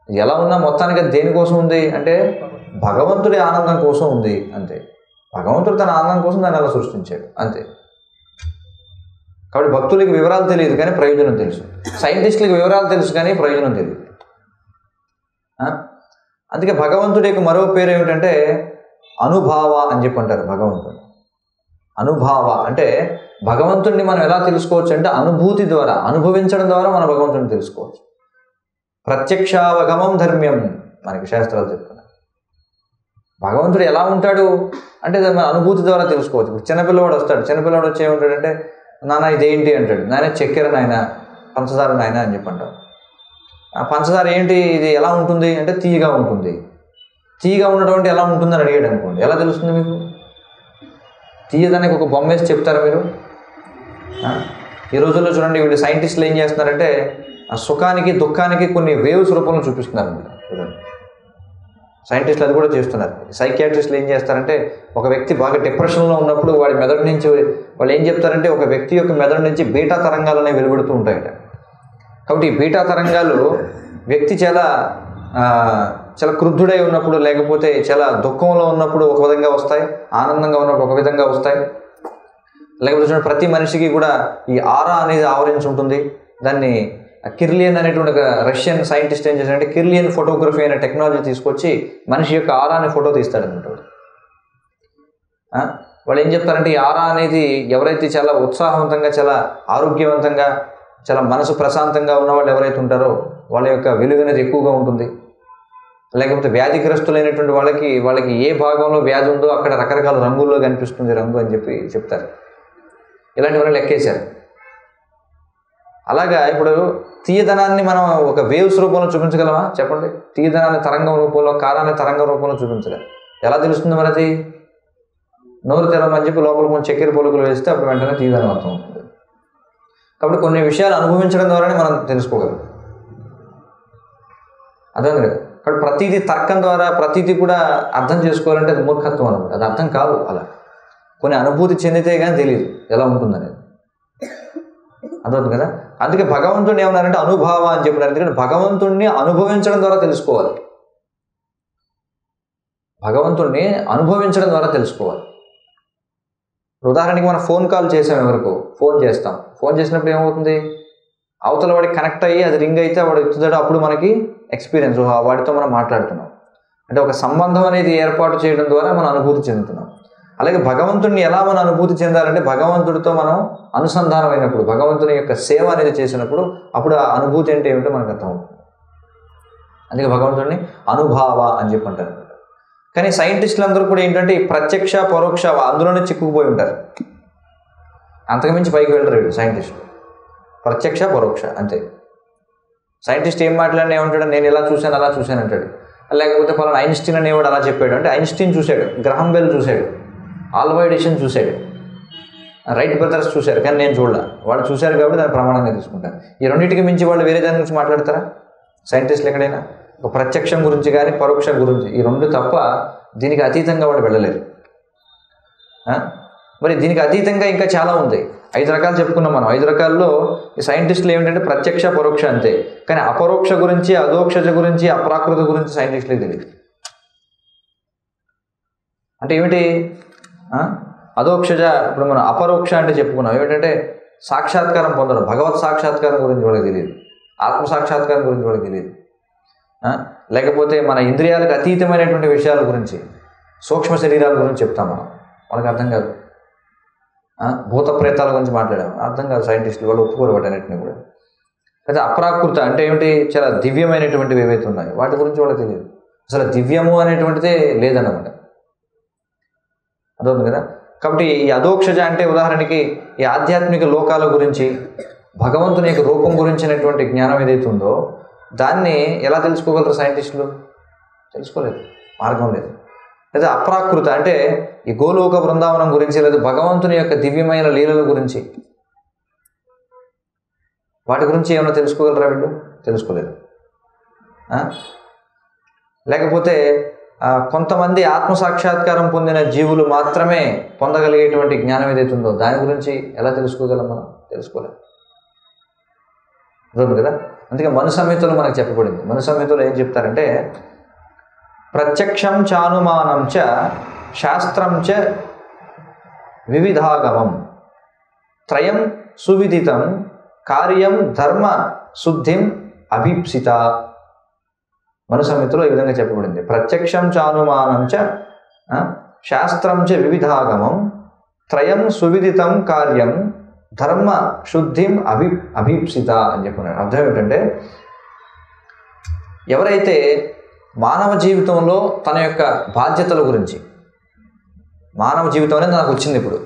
ఎలా ఉన్నా మొత్తానికి దేనికోసం ఉంది అంటే భగవంతుడి ఆనందం కోసం ఉంది అంతే. భగవంతుడు తన ఆనందం కోసం దాన్ని అలా సృష్టించాడు అంతే. కాబట్టి భక్తులకి వివరాలు తెలియదు, కానీ ప్రయోజనం తెలుసు. సైంటిస్టులకి వివరాలు తెలుసు, కానీ ప్రయోజనం తెలియదు. అందుకే భగవంతుడి యొక్క మరో పేరు ఏమిటంటే అనుభావ అని చెప్పి అంటారు. భగవంతుడు అనుభావ అంటే భగవంతుడిని మనం ఎలా తెలుసుకోవచ్చు అంటే అనుభూతి ద్వారా, అనుభవించడం ద్వారా మనం భగవంతుడిని తెలుసుకోవచ్చు. ప్రత్యక్షావగమం ధర్మ్యం మనకి శాస్త్రాలు చెప్తున్నారు. భగవంతుడు ఎలా ఉంటాడు అంటే మన అనుభూతి ద్వారా తెలుసుకోవచ్చు. ఇప్పుడు చిన్నపిల్లవాడు వస్తాడు, చిన్నపిల్లవాడు వచ్చి ఏమంటాడంటే, నాన్న ఇదేంటి అంటాడు. నాయన చక్కెర నాయన, పంచదార నాయన అని చెప్పి అంటాడు. ఆ పంచదార ఏంటి, ఇది ఎలా ఉంటుంది అంటే తీయగా ఉంటుంది. తీయగా ఉండడం అంటే ఎలా ఉంటుందని అడిగాడు అనుకోండి, ఎలా తెలుస్తుంది మీకు? తీయదానికి ఒక బొమ్మ వేసి చెప్తారా మీరు? ఈ రోజుల్లో చూడండి, వీళ్ళు సైంటిస్టులు ఏం చేస్తున్నారంటే ఆ సుఖానికి దుఃఖానికి కొన్ని వేవ్స్ రూపంలో చూపిస్తున్నారు అనమాట. చూడండి, సైంటిస్టులు అది కూడా చేస్తున్నారు. సైకియాట్రిస్టులు ఏం చేస్తారంటే, ఒక వ్యక్తి బాగా డిప్రెషన్లో ఉన్నప్పుడు వాడి మెదడు నుంచి వాళ్ళు ఏం చెప్తారంటే, ఒక వ్యక్తి యొక్క మెదడు నుంచి బీటా తరంగాలు అనేవి వెలువడుతూ ఉంటాయట. కాబట్టి ఈ బీటా తరంగాలు వ్యక్తి చాలా క్రుద్ధుడై ఉన్నప్పుడు, లేకపోతే చాలా దుఃఖంలో ఉన్నప్పుడు ఒక విధంగా వస్తాయి, ఆనందంగా ఉన్నప్పుడు ఒక విధంగా వస్తాయి. లేకపోతే చూడండి, ప్రతి మనిషికి కూడా ఈ ఆరా అనేది ఆవరించి ఉంటుంది. దాన్ని కిర్లియన్ అనేటువంటి ఒక రష్యన్ సైంటిస్ట్ ఏం చేశాడంటే, కిర్లియన్ ఫోటోగ్రఫీ అనే టెక్నాలజీ తీసుకొచ్చి మనిషి యొక్క ఆరాని ఫోటో తీస్తాడనమాట. వాళ్ళు ఏం చెప్తారంటే, ఈ ఆరా అనేది ఎవరైతే చాలా ఉత్సాహవంతంగా, చాలా ఆరోగ్యవంతంగా, చాలా మనసు ప్రశాంతంగా ఉన్న వాళ్ళు ఎవరైతే ఉంటారో వాళ్ళ యొక్క వెలుగు అనేది ఎక్కువగా ఉంటుంది. లేకపోతే వ్యాధిగ్రస్తులైనటువంటి వాళ్ళకి ఏ భాగంలో వ్యాధి ఉందో అక్కడ రకరకాల రంగుల్లో కనిపిస్తుంది రంగు అని చెప్పి చెప్తారు. ఇలాంటివన్నీ లెక్కేశారు. అలాగా ఇప్పుడు తీయదనాన్ని మనం ఒక వేవ్స్ రూపంలో చూపించగలమా చెప్పండి? తీయదనాన్ని తరంగం రూపంలో, కారాన్ని తరంగం రూపంలో చూపించలేం. ఎలా తెలుస్తుంది మరి? అది నోరు తెరవమని చెప్పి లోపల కొంచెం చక్కెర పొలుకులు వేస్తే అప్పుడు వెంటనే తీయదనం అర్థం అవుతుంది. కాబట్టి కొన్ని విషయాలు అనుభవించడం ద్వారానే మనం తెలుసుకోగలం. అర్థం కదా. కాబట్టి ప్రతిదీ తర్కం ద్వారా ప్రతిదీ కూడా అర్థం చేసుకోవాలంటే అది మూర్ఖత్వం అనమాట. అది అర్థం కాదు. అలా కొన్ని అనుభూతి చెందితే కానీ తెలియదు ఎలా ఉంటుందనేది. అర్థమవుతుంది కదా. అందుకే భగవంతుడిని ఏమన్నారంటే అనుభావ అని చెప్పినారు. ఎందుకంటే భగవంతుడిని అనుభవించడం ద్వారా తెలుసుకోవాలి. భగవంతుడిని అనుభవించడం ద్వారా తెలుసుకోవాలి. ఉదాహరణకి మనం ఫోన్ కాల్ చేసాం, ఎవరికో ఫోన్ చేస్తాం. ఫోన్ చేసినప్పుడు ఏమవుతుంది, అవతల వాడికి కనెక్ట్ అయ్యి అది రింగ్ అయితే వాడు ఎత్తుతాడు, అప్పుడు మనకి ఎక్స్పీరియన్స్, వాడితో మనం మాట్లాడుతున్నాం. అంటే ఒక సంబంధం అనేది ఏర్పాటు చేయడం ద్వారా మనం అనుభూతి చెందుతున్నాం. అలాగే భగవంతుడిని ఎలా మనం అనుభూతి చెందాలంటే భగవంతుడితో మనం అనుసంధానం అయినప్పుడు, భగవంతుని యొక్క సేవ అనేది చేసినప్పుడు అప్పుడు ఆ అనుభూతి అంటే ఏమిటో మనకు అర్థమవుతుంది. అందుకే భగవంతుడిని అనుభావ అని చెప్పి అంటారు. కానీ సైంటిస్టులు అందరూ కూడా ఏంటంటే ఈ ప్రత్యక్ష పరోక్ష అందులోనే చిక్కుకుపోయి ఉంటారు. అంతకుమించి పైకి వెళ్ళరు సైంటిస్టులు. ప్రత్యక్ష పరోక్ష అంతే. సైంటిస్ట్ ఏం మాట్లాడినా ఏమంటాడు, నేను ఇలా చూశాను అలా చూశాను అంటాడు. లేకపోతే పలానా ఐన్స్టీన్ అనేవాడు అలా చెప్పాడు అంటే ఐన్స్టీన్ చూశాడు, గ్రహం బెల్ చూశాడు, ఆల్వా ఎడిషన్ చూశాడు, రైట్ బ్రదర్స్ చూశారు, కానీ నేను చూడలే. వాళ్ళు చూశారు కాబట్టి దాన్ని ప్రమాణంగా తీసుకుంటాను. ఈ రెండింటికి మించి వాళ్ళు వేరే దాని గురించి మాట్లాడతారా సైంటిస్టులు ఎక్కడైనా? ఒక ప్రత్యక్షం గురించి కానీ పరోక్షం గురించి, ఈ రెండు తప్ప దీనికి అతీతంగా వాళ్ళు వెళ్ళలేరు. మరి దీనికి అతీతంగా ఇంకా చాలా ఉంది. 5 రకాలు చెప్పుకున్నాం మనం. 5 రకాల్లో ఈ సైంటిస్టులు ఏమిటంటే ప్రత్యక్ష పరోక్ష అంతే. కానీ అపరోక్ష గురించి, అధోక్షజ గురించి, అప్రాకృత గురించి సైంటిస్టులకు తెలియదు. అంటే ఏమిటి అధోక్షజ? ఇప్పుడు మనం అపరోక్ష అంటే చెప్పుకున్నాం. ఏమిటంటే సాక్షాత్కారం పొందడం, భగవత్ సాక్షాత్కారం గురించి వాళ్ళకి తెలియదు, ఆత్మ సాక్షాత్కారం గురించి వాళ్ళకి తెలియదు. లేకపోతే మన ఇంద్రియాలకు అతీతమైనటువంటి విషయాల గురించి, సూక్ష్మ శరీరాల గురించి చెప్తాం మనం, వాళ్ళకి అర్థం కాదు. భూత ప్రేతాల గురించి మాట్లాడాము, అర్థం కాదు సైంటిస్టులు, వాళ్ళు ఒప్పుకోరు వాటన్నిటిని కూడా. అయితే అప్రాకృత అంటే ఏమిటి, చాలా దివ్యమైనటువంటివి ఏవైతే ఉన్నాయో వాటి గురించి వాళ్ళకి తెలియదు. అసలు దివ్యము అనేటువంటిదే లేదన్నమాట. అర్థవుతుంది కదా. కాబట్టి ఈ అధోక్షజ అంటే ఉదాహరణకి ఈ ఆధ్యాత్మిక లోకాల గురించి, భగవంతుని యొక్క రూపం గురించినటువంటి జ్ఞానం ఏదైతే ఉందో దాన్ని ఎలా తెలుసుకోగలరు సైంటిస్టులు? తెలుసుకోలేదు, మార్గం లేదు. లేదా అప్రాకృత అంటే ఈ గోలోక బృందావనం గురించి, లేదా భగవంతుని యొక్క దివ్యమైన లీలల గురించి, వాటి గురించి ఏమైనా తెలుసుకోగలరా వీళ్ళు? తెలుసుకోలేరు. లేకపోతే కొంతమంది ఆత్మసాక్షాత్కారం పొందిన జీవులు మాత్రమే పొందగలిగేటువంటి జ్ఞానం ఏదైతే ఉందో దాని గురించి ఎలా తెలుసుకోగలం మనం? తెలుసుకోలేం. అర్థం కదా. అందుకే మను సంహితలో మనకు చెప్పబడింది. మను సంహితలో ఏం చెప్తారంటే ప్రత్యక్షం చానుమానం చ శాస్త్రం చ వివిధాగమం త్రయం సువిదితం కార్యం ధర్మ శుద్ధిం అభీప్సిత. మను సంహితలో ఈ విధంగా చెప్పబడింది. ప్రత్యక్షం చానుమానం చ శాస్త్రం చ వివిధాగమం త్రయం సువిదితం కార్యం ధర్మ శుద్ధిం అభీప్సిత అని చెప్పుకున్నాడు. అర్థం ఏమిటంటే ఎవరైతే మానవ జీవితంలో తన యొక్క బాధ్యతల గురించి, మానవ జీవితం అనేది నాకు వచ్చింది, ఇప్పుడు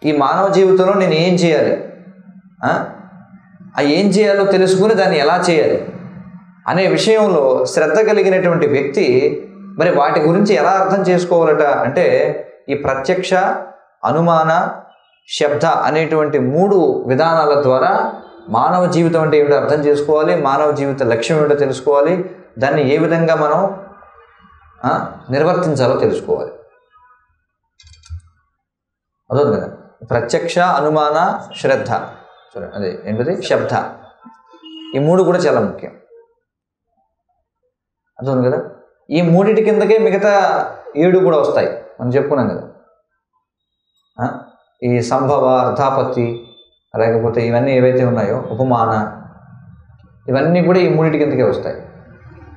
ఈ మానవ జీవితంలో నేను ఏం చేయాలి, ఏం చేయాలో తెలుసుకుని దాన్ని ఎలా చేయాలి అనే విషయంలో శ్రద్ధ కలిగినటువంటి వ్యక్తి మరి వాటి గురించి ఎలా అర్థం చేసుకోవాలట అంటే ఈ ప్రత్యక్ష, అనుమాన, శబ్ద అనేటువంటి 3 విధానాల ద్వారా మానవ జీవితం అంటే ఏమిటో అర్థం చేసుకోవాలి, మానవ జీవిత లక్ష్యం ఏమిటో తెలుసుకోవాలి, దాన్ని ఏ విధంగా మనం నిర్వర్తించాలో తెలుసుకోవాలి. అదొద్దు కదా. ప్రత్యక్ష, అనుమాన, శ్రద్ధ, అదే ఏంటది శబ్ద, ఈ 3 కూడా చాలా ముఖ్యం. అదొద్దు కదా. ఈ 3 కిందకే మిగతా 7 కూడా వస్తాయి, మనం చెప్పుకున్నాం కదా. ఈ సంభవ, అర్థాపత్తి, లేకపోతే ఇవన్నీ ఏవైతే ఉన్నాయో ఉపమాన, ఇవన్నీ కూడా ఈ 3 కిందకే వస్తాయి.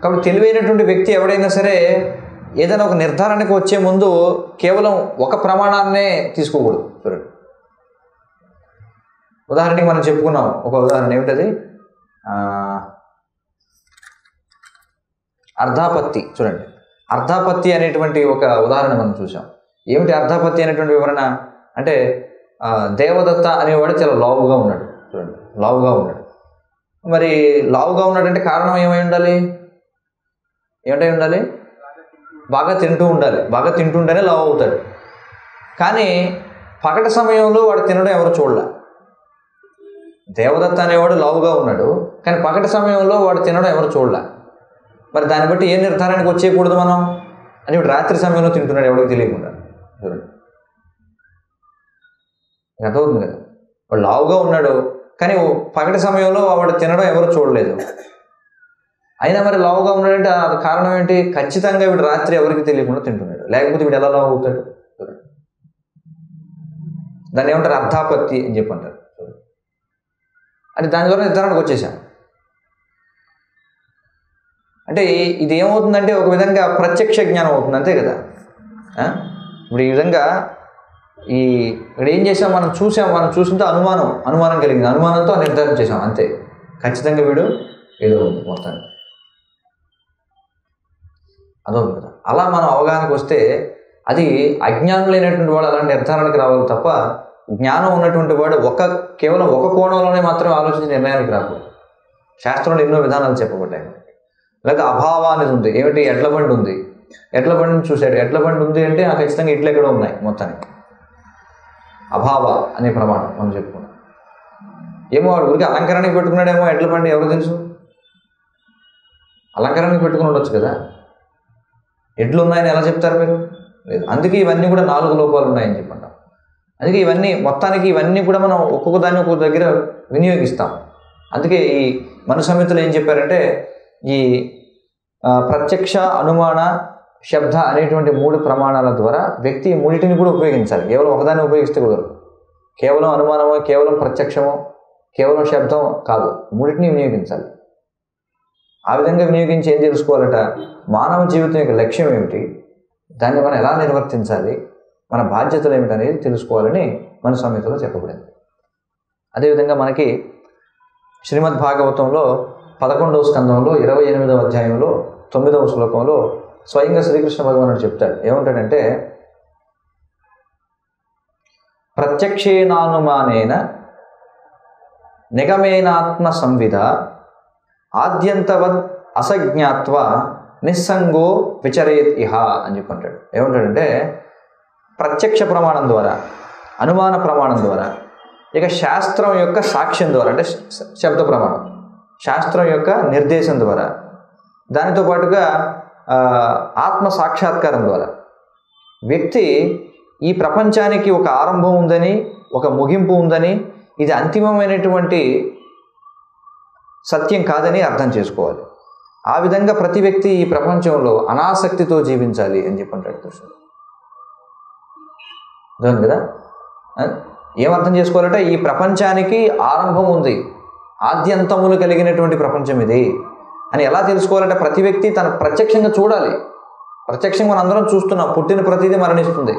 కాబట్టి తెలివైనటువంటి వ్యక్తి ఎవడైనా సరే ఏదైనా ఒక నిర్ధారణకు వచ్చే ముందు కేవలం ఒక ప్రమాణాన్నే తీసుకోకూడదు. చూడండి, ఉదాహరణకి మనం చెప్పుకున్నాం ఒక ఉదాహరణ ఏమిటది, అర్ధాపత్తి. చూడండి, అర్ధాపత్తి అనేటువంటి ఒక ఉదాహరణ మనం చూసాం. ఏమిటి అర్ధాపత్తి అనేటువంటి వివరణ అంటే దేవదత్త అనేవాడు చాలా లావుగా ఉన్నాడు. చూడండి, లావుగా ఉన్నాడు. మరి లావుగా ఉన్నాడంటే కారణం ఏమై ఉండాలి? ఏమిటై ఉండాలి? బాగా తింటూ ఉండాలి. బాగా తింటుంటేనే లావు అవుతాడు. కానీ పగటి సమయంలో వాడు తినడం ఎవరు చూడలే. దేవదత్త అనేవాడు లావుగా ఉన్నాడు, కానీ పగటి సమయంలో వాడు తినడం ఎవరు చూడలే. మరి దాన్ని బట్టి ఏ నిర్ధారణకు వచ్చేయకూడదు మనం అని, ఇప్పుడు రాత్రి సమయంలో తింటున్నాడు ఎవరికి తెలియకుండా. చూడండి, అర్థమవుతుంది కదా. వాడు లావుగా ఉన్నాడు, కానీ పగటి సమయంలో వాడు తినడం ఎవరు చూడలేదు. అయినా మరి లావుగా ఉన్నాడంటే అది కారణం ఏంటి? ఖచ్చితంగా వీడు రాత్రి ఎవరికి తెలియకుండా తింటున్నాడు, లేకపోతే వీడు ఎలా లావు అవుతాడు? దాన్ని ఏమంటారు? అర్థాపత్తి అని చెప్పి అంటారు. అంటే దాని ద్వారా నిర్ధారణకు వచ్చేసాం. అంటే ఇది ఏమవుతుందంటే ఒక విధంగా ప్రత్యక్ష జ్ఞానం అవుతుంది, అంతే కదా. ఇప్పుడు ఈ విధంగా ఇక్కడ ఏం చేసాం, మనం చూసింటే అనుమానం కలిగింది, అనుమానంతో నిర్ధారణ చేసాం, అంతే. ఖచ్చితంగా వీడు ఏదో ఉంది మొత్తాన్ని, అదవుతుంది కదా. అలా మనం అవగాహనకు వస్తే అది అజ్ఞానులైనటువంటి వాడు అలాంటి నిర్ధారణకి రావాలి తప్ప, జ్ఞానం ఉన్నటువంటి వాడు కేవలం ఒక కోణంలోనే మాత్రమే ఆలోచించి నిర్ణయానికి రాకూడదు. శాస్త్రంలో ఎన్నో విధానాలు చెప్పబడ్డాయి. లేక అభావ అనేది ఉంది. ఏమిటి? ఎడ్ల బండి ఉంది, ఎడ్ల బండిని చూశాడు, ఎడ్ల బండి ఉంది అంటే ఖచ్చితంగా ఇట్లు ఎక్కడో ఉన్నాయి మొత్తానికి. అభావ అనే ప్రమాణం మనం చెప్పుకున్నాం. ఏమో వాడు ఊరికి అలంకరణకి పెట్టుకున్నాడేమో ఎడ్ల బండి, ఎవరు తెలుసు? అలంకరణకి పెట్టుకుని ఉండొచ్చు కదా. ఎడ్లు ఉన్నాయని ఎలా చెప్తారు మీరు? లేదు. అందుకే ఇవన్నీ కూడా 4 లోపాలు ఉన్నాయని చెప్పంటాం. అందుకే ఇవన్నీ కూడా మనం ఒక్కొక్క దాన్ని ఒక్కొక్క దగ్గర వినియోగిస్తాం. అందుకే ఈ మను సంహితలో ఏం చెప్పారంటే, ఈ ప్రత్యక్ష, అనుమాన, శబ్ద అనేటువంటి 3 ప్రమాణాల ద్వారా వ్యక్తి మూడింటిని కూడా ఉపయోగించాలి. కేవలం ఒకదాన్ని ఉపయోగిస్తే కుదరదు. కేవలం అనుమానమో, కేవలం ప్రత్యక్షమో, కేవలం శబ్దం కాదు, మూడింటిని వినియోగించాలి. ఆ విధంగా వినియోగించి ఏం తెలుసుకోవాలట? మానవ జీవితం యొక్క లక్ష్యం ఏమిటి, దాన్ని మనం ఎలా నిర్వర్తించాలి, మన బాధ్యతలు ఏమిటనేది తెలుసుకోవాలని మన సంహితలో చెప్పబడింది. అదేవిధంగా మనకి శ్రీమద్ భాగవతంలో 11వ స్కంధంలో 28వ అధ్యాయంలో 9వ శ్లోకంలో స్వయంగా శ్రీకృష్ణ భగవానుడు చెప్తాడు. ఏమంటాడంటే, ప్రత్యక్షేనానుమానేన నిగమేనాత్మ సంవిధ ఆద్యంతవద్ అసజ్ఞాత్వ నిస్సంగో విచరేత్ ఇహ అని చెప్పి అంటాడు. ఏమంటాడంటే, ప్రత్యక్ష ప్రమాణం ద్వారా, అనుమాన ప్రమాణం ద్వారా, ఇక శాస్త్రం యొక్క సాక్ష్యం ద్వారా, అంటే శబ్ద ప్రమాణం, శాస్త్రం యొక్క నిర్దేశం ద్వారా, దానితో పాటుగా ఆత్మ సాక్షాత్కారం ద్వారా వ్యక్తి ఈ ప్రపంచానికి ఒక ఆరంభం ఉందని, ఒక ముగింపు ఉందని, ఇది అంతిమమైనటువంటి సత్యం కాదని అర్థం చేసుకోవాలి. ఆ విధంగా ప్రతి వ్యక్తి ఈ ప్రపంచంలో అనాసక్తితో జీవించాలి అని చెప్పంటాడు కృష్ణుడు. అర్థం కదా. ఏమర్థం చేసుకోవాలంటే, ఈ ప్రపంచానికి ఆరంభం ఉంది, ఆద్యంతములు కలిగినటువంటి ప్రపంచం ఇది అని ఎలా తెలుసుకోవాలంటే, ప్రతి వ్యక్తి తన ప్రత్యక్షంగా చూడాలి. ప్రత్యక్షంగా మనం అందరం చూస్తున్నాం, పుట్టిన ప్రతిదీ మరణిస్తుంది.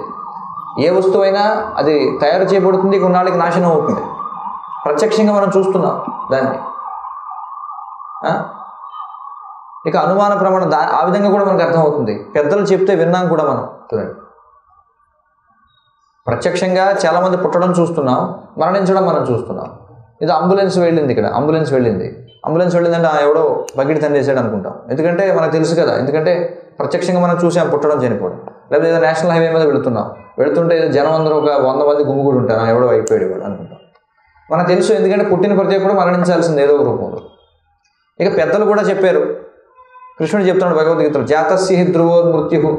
ఏ వస్తువైనా అది తయారు చేయబడుతుంది, కొన్నాళ్ళకి నాశనం అవుతుంది. ప్రత్యక్షంగా మనం చూస్తున్నాం దాన్ని. ఇక అనుమాన ప్రమాణం ఆ విధంగా కూడా మనకు అర్థమవుతుంది. పెద్దలు చెప్తే విన్నాం కూడా మనం. చూడండి, ప్రత్యక్షంగా చాలామంది పుట్టడం చూస్తున్నాం, మరణించడం మనం చూస్తున్నాం. ఇది అంబులెన్స్ వెళ్ళింది, ఇక్కడ అంబులెన్స్ వెళ్ళిందంటే ఎవడో బకెట్ తండేసాడు అనుకుంటాం. ఎందుకంటే మనకు తెలుసు కదా, ఎందుకంటే ప్రత్యక్షంగా మనం చూసాం పుట్టడం, చనిపోవడం. లేకపోతే ఏదో నేషనల్ హైవే మీద వెళుతుంటే జనం అందరూ ఒక 100 మంది గుమ్ముగూడు ఉంటారు, ఎవడో అయిపోయాడు వాడు అనుకుంటాం. మనకు తెలుసు, ఎందుకంటే పుట్టిన ప్రతి ఒక్కరు మరణించాల్సింది ఏదో ఒక రూపంలో. ఇక పెద్దలు కూడా చెప్పారు, కృష్ణుడు చెప్తున్నాడు భగవద్గీతలో, జాతస్య ధ్రువో మృత్యు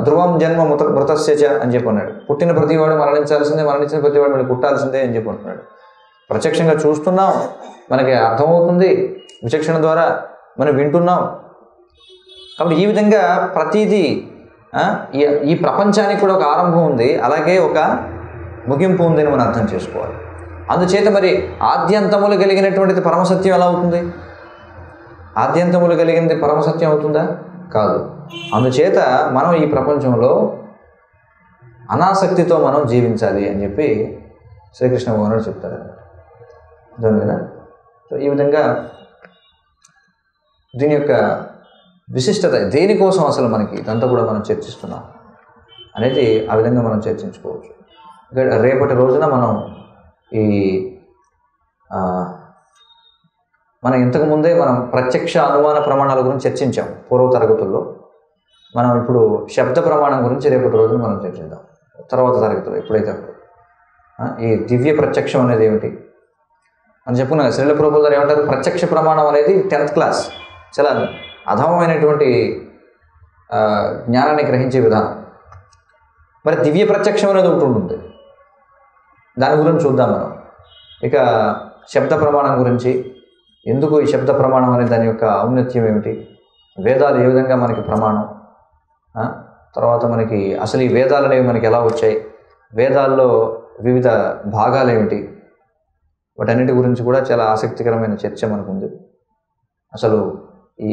ధ్రువం జన్మ మృతస్యచ అని చెప్పి అన్నాడు. పుట్టిన ప్రతివాడు మరణించాల్సిందే, మరణించిన ప్రతివాడు మళ్ళీ పుట్టాల్సిందే అని చెప్పి అంటున్నాడు. ప్రత్యక్షంగా చూస్తున్నాం, మనకి అర్థమవుతుంది, విచక్షణ ద్వారా మనం వింటున్నాం. కాబట్టి ఈ విధంగా ప్రతిదీ ఈ ప్రపంచానికి కూడా ఒక ఆరంభం ఉంది, అలాగే ఒక ముగింపు ఉందని మనం అర్థం చేసుకోవాలి. అందుచేత మరి ఆద్యంతములు కలిగినటువంటిది పరమసత్యం ఎలా అవుతుంది? ఆద్యంతములు కలిగింది పరమసత్యం అవుతుందా? కాదు. అందుచేత మనం ఈ ప్రపంచంలో అనాసక్తితో మనం జీవించాలి అని చెప్పి శ్రీకృష్ణ భగవానుడు చెప్తారు అన్నమాట. కదా. సో ఈ విధంగా దీని యొక్క విశిష్టత, దేనికోసం అసలు మనకి ఇదంతా కూడా మనం చర్చిస్తున్నాం అనేది ఆ విధంగా మనం చర్చించుకోవచ్చు. రేపటి రోజున మనం మనం ఇంతకుముందే మనం ప్రత్యక్ష అనుమాన ప్రమాణాల గురించి చర్చించాం పూర్వ తరగతుల్లో. మనం ఇప్పుడు శబ్ద ప్రమాణం గురించి రేపటి రోజున మనం చర్చిద్దాం తర్వాత తరగతిలో, ఎప్పుడైతే అప్పుడు. ఈ దివ్య ప్రత్యక్షం అనేది ఏమిటి అని చెప్పుకున్నాం. శ్రీల ప్రభువుల గారు ఏమంటారు, ప్రత్యక్ష ప్రమాణం అనేది 10th క్లాస్, చాలా అధమమైనటువంటి జ్ఞానాన్ని గ్రహించే విధానం. మరి దివ్య ప్రత్యక్షం అనేది ఒకటి ఉంటుంది, దాని గురించి చూద్దాం మనం. ఇక శబ్ద ప్రమాణం గురించి, ఎందుకు ఈ శబ్ద ప్రమాణం అనే దాని యొక్క ఔన్నత్యం ఏమిటి, వేదాలు ఏ విధంగా మనకి ప్రమాణం, తర్వాత మనకి అసలు ఈ వేదాలు అనేవి మనకి ఎలా వచ్చాయి, వేదాల్లో వివిధ భాగాలు ఏమిటి, వాటన్నిటి గురించి కూడా చాలా ఆసక్తికరమైన చర్చ మనకుంది. అసలు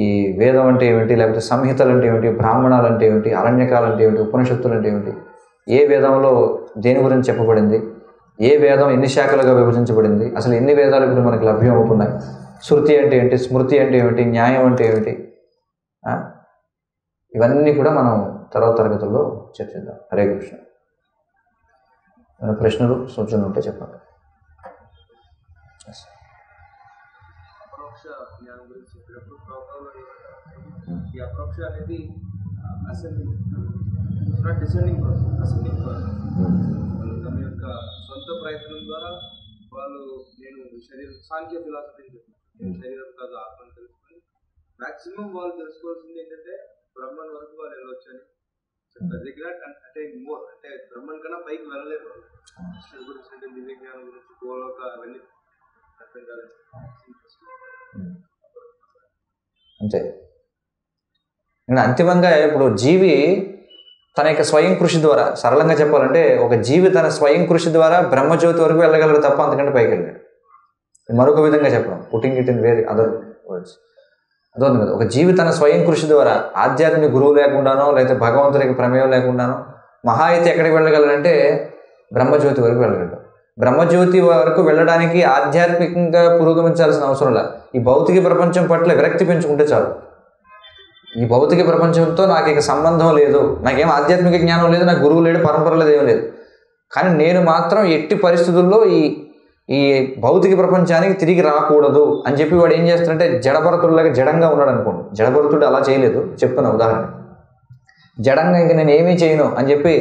ఈ వేదం అంటే ఏమిటి, లేకపోతే సంహితలు అంటే ఏమిటి, బ్రాహ్మణాలు అంటే ఏమిటి, అరణ్యకాలు అంటే ఏమిటి, ఉపనిషత్తులు అంటే ఏమిటి, ఏ వేదంలో దేని గురించి చెప్పబడింది, ఏ వేదం ఎన్ని శాఖలుగా విభజించబడింది, అసలు ఎన్ని వేదాలు ఇప్పుడు మనకు లభ్యం అవుతున్నాయి, శృతి అంటే ఏంటి, స్మృతి అంటే ఏమిటి, న్యాయం అంటే ఏమిటి, ఇవన్నీ కూడా మనం తర్వాత తరగతుల్లో చర్చిద్దాం. హరే కృష్ణ. ప్రశ్నలు సూచనలు ఉంటే చెప్పండి. అపరోక్ష జ్ఞానం గురించి చెప్పినప్పుడు ఈ అపరోక్ష అనేది డిసెండింగ్ ప్రాసెస్, అసెండింగ్ ప్రాసెస్. వాళ్ళు తమ యొక్క సొంత ప్రయత్నం ద్వారా వాళ్ళు నేను సాంఖ్య ఫిలాసఫీ నేను శరీరం కాదు ఆత్మని తెలుసుకొని మ్యాక్సిమం వాళ్ళు తెలుసుకోవాల్సింది ఏంటంటే బ్రహ్మన్ వరకు వాళ్ళు వెళ్ళొచ్చని చెప్తారు. అంటే మోర్ అంటే బ్రహ్మన్ కన్నా పైకి వెళ్ళలేదు గురించి, అంటే దివ్య జ్ఞానం గురించి, గోలోక అవన్నీ అర్థం కాలేదు. అంతే. అంతిమంగా ఇప్పుడు జీవి తన యొక్క స్వయం కృషి ద్వారా, సరళంగా చెప్పాలంటే ఒక జీవి తన స్వయం కృషి ద్వారా బ్రహ్మజ్యోతి వరకు వెళ్ళగలరు తప్ప అంతకంటే పైకి వెళ్ళాడు. మరొక విధంగా చెప్పడం, putting it in very other words, అదొంది కదా. ఒక జీవి తన స్వయం కృషి ద్వారా ఆధ్యాత్మిక గురువు లేకుండానో లేకపోతే భగవంతుడికి ప్రమేయం లేకుండానో మహా అయితే ఎక్కడికి వెళ్ళగలరంటే బ్రహ్మజ్యోతి వరకు వెళ్ళగలడు. బ్రహ్మజ్యోతి వరకు వెళ్ళడానికి ఆధ్యాత్మికంగా పురోగమించాల్సిన అవసరం లేదు. ఈ భౌతిక ప్రపంచం పట్ల విరక్తి పెంచుకుంటే చాలు. ఈ భౌతిక ప్రపంచంతో నాకు ఇక సంబంధం లేదు, నాకేం ఆధ్యాత్మిక జ్ఞానం లేదు, నాకు గురువు లేడు, పరంపర లేదు, ఏం లేదు, కానీ నేను మాత్రం ఎట్టి పరిస్థితుల్లో ఈ భౌతిక ప్రపంచానికి తిరిగి రాకూడదు అని చెప్పి వాడు ఏం చేస్తాడంటే జడభరతుడిలాగా జడంగా ఉన్నాడు అనుకోండి. జడభరతుడు అలా చేయలేదు, చెప్తున్నా ఉదాహరణ. జడంగా ఇంక నేను ఏమీ చేయను అని చెప్పి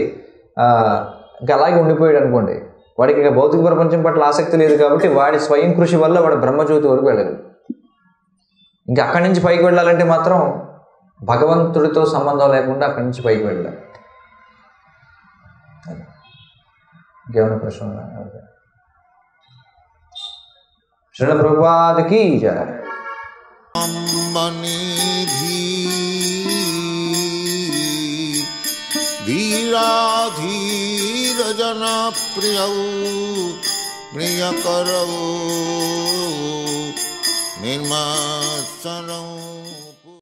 ఇంకా అలాగే ఉండిపోయాడు అనుకోండి. వాడికి ఇక భౌతిక ప్రపంచం పట్ల ఆసక్తి లేదు కాబట్టి వాడి స్వయం కృషి వల్ల వాడు బ్రహ్మజ్యోతి వరకు వెళ్ళగలడు. ఇంకా అక్కడి నుంచి పైకి వెళ్ళాలంటే మాత్రం భగవంతుడితో సంబంధం లేకుండా అక్కడి నుంచి పైకి వెళ్ళాలి. ఇంకేమైనా ప్రశ్న ఉన్నా? శ్రీల ప్రభుపాదకి జయ. ధీరాధీర జన ప్రియౌ ప్రియకరౌ నిర్మత్సరౌ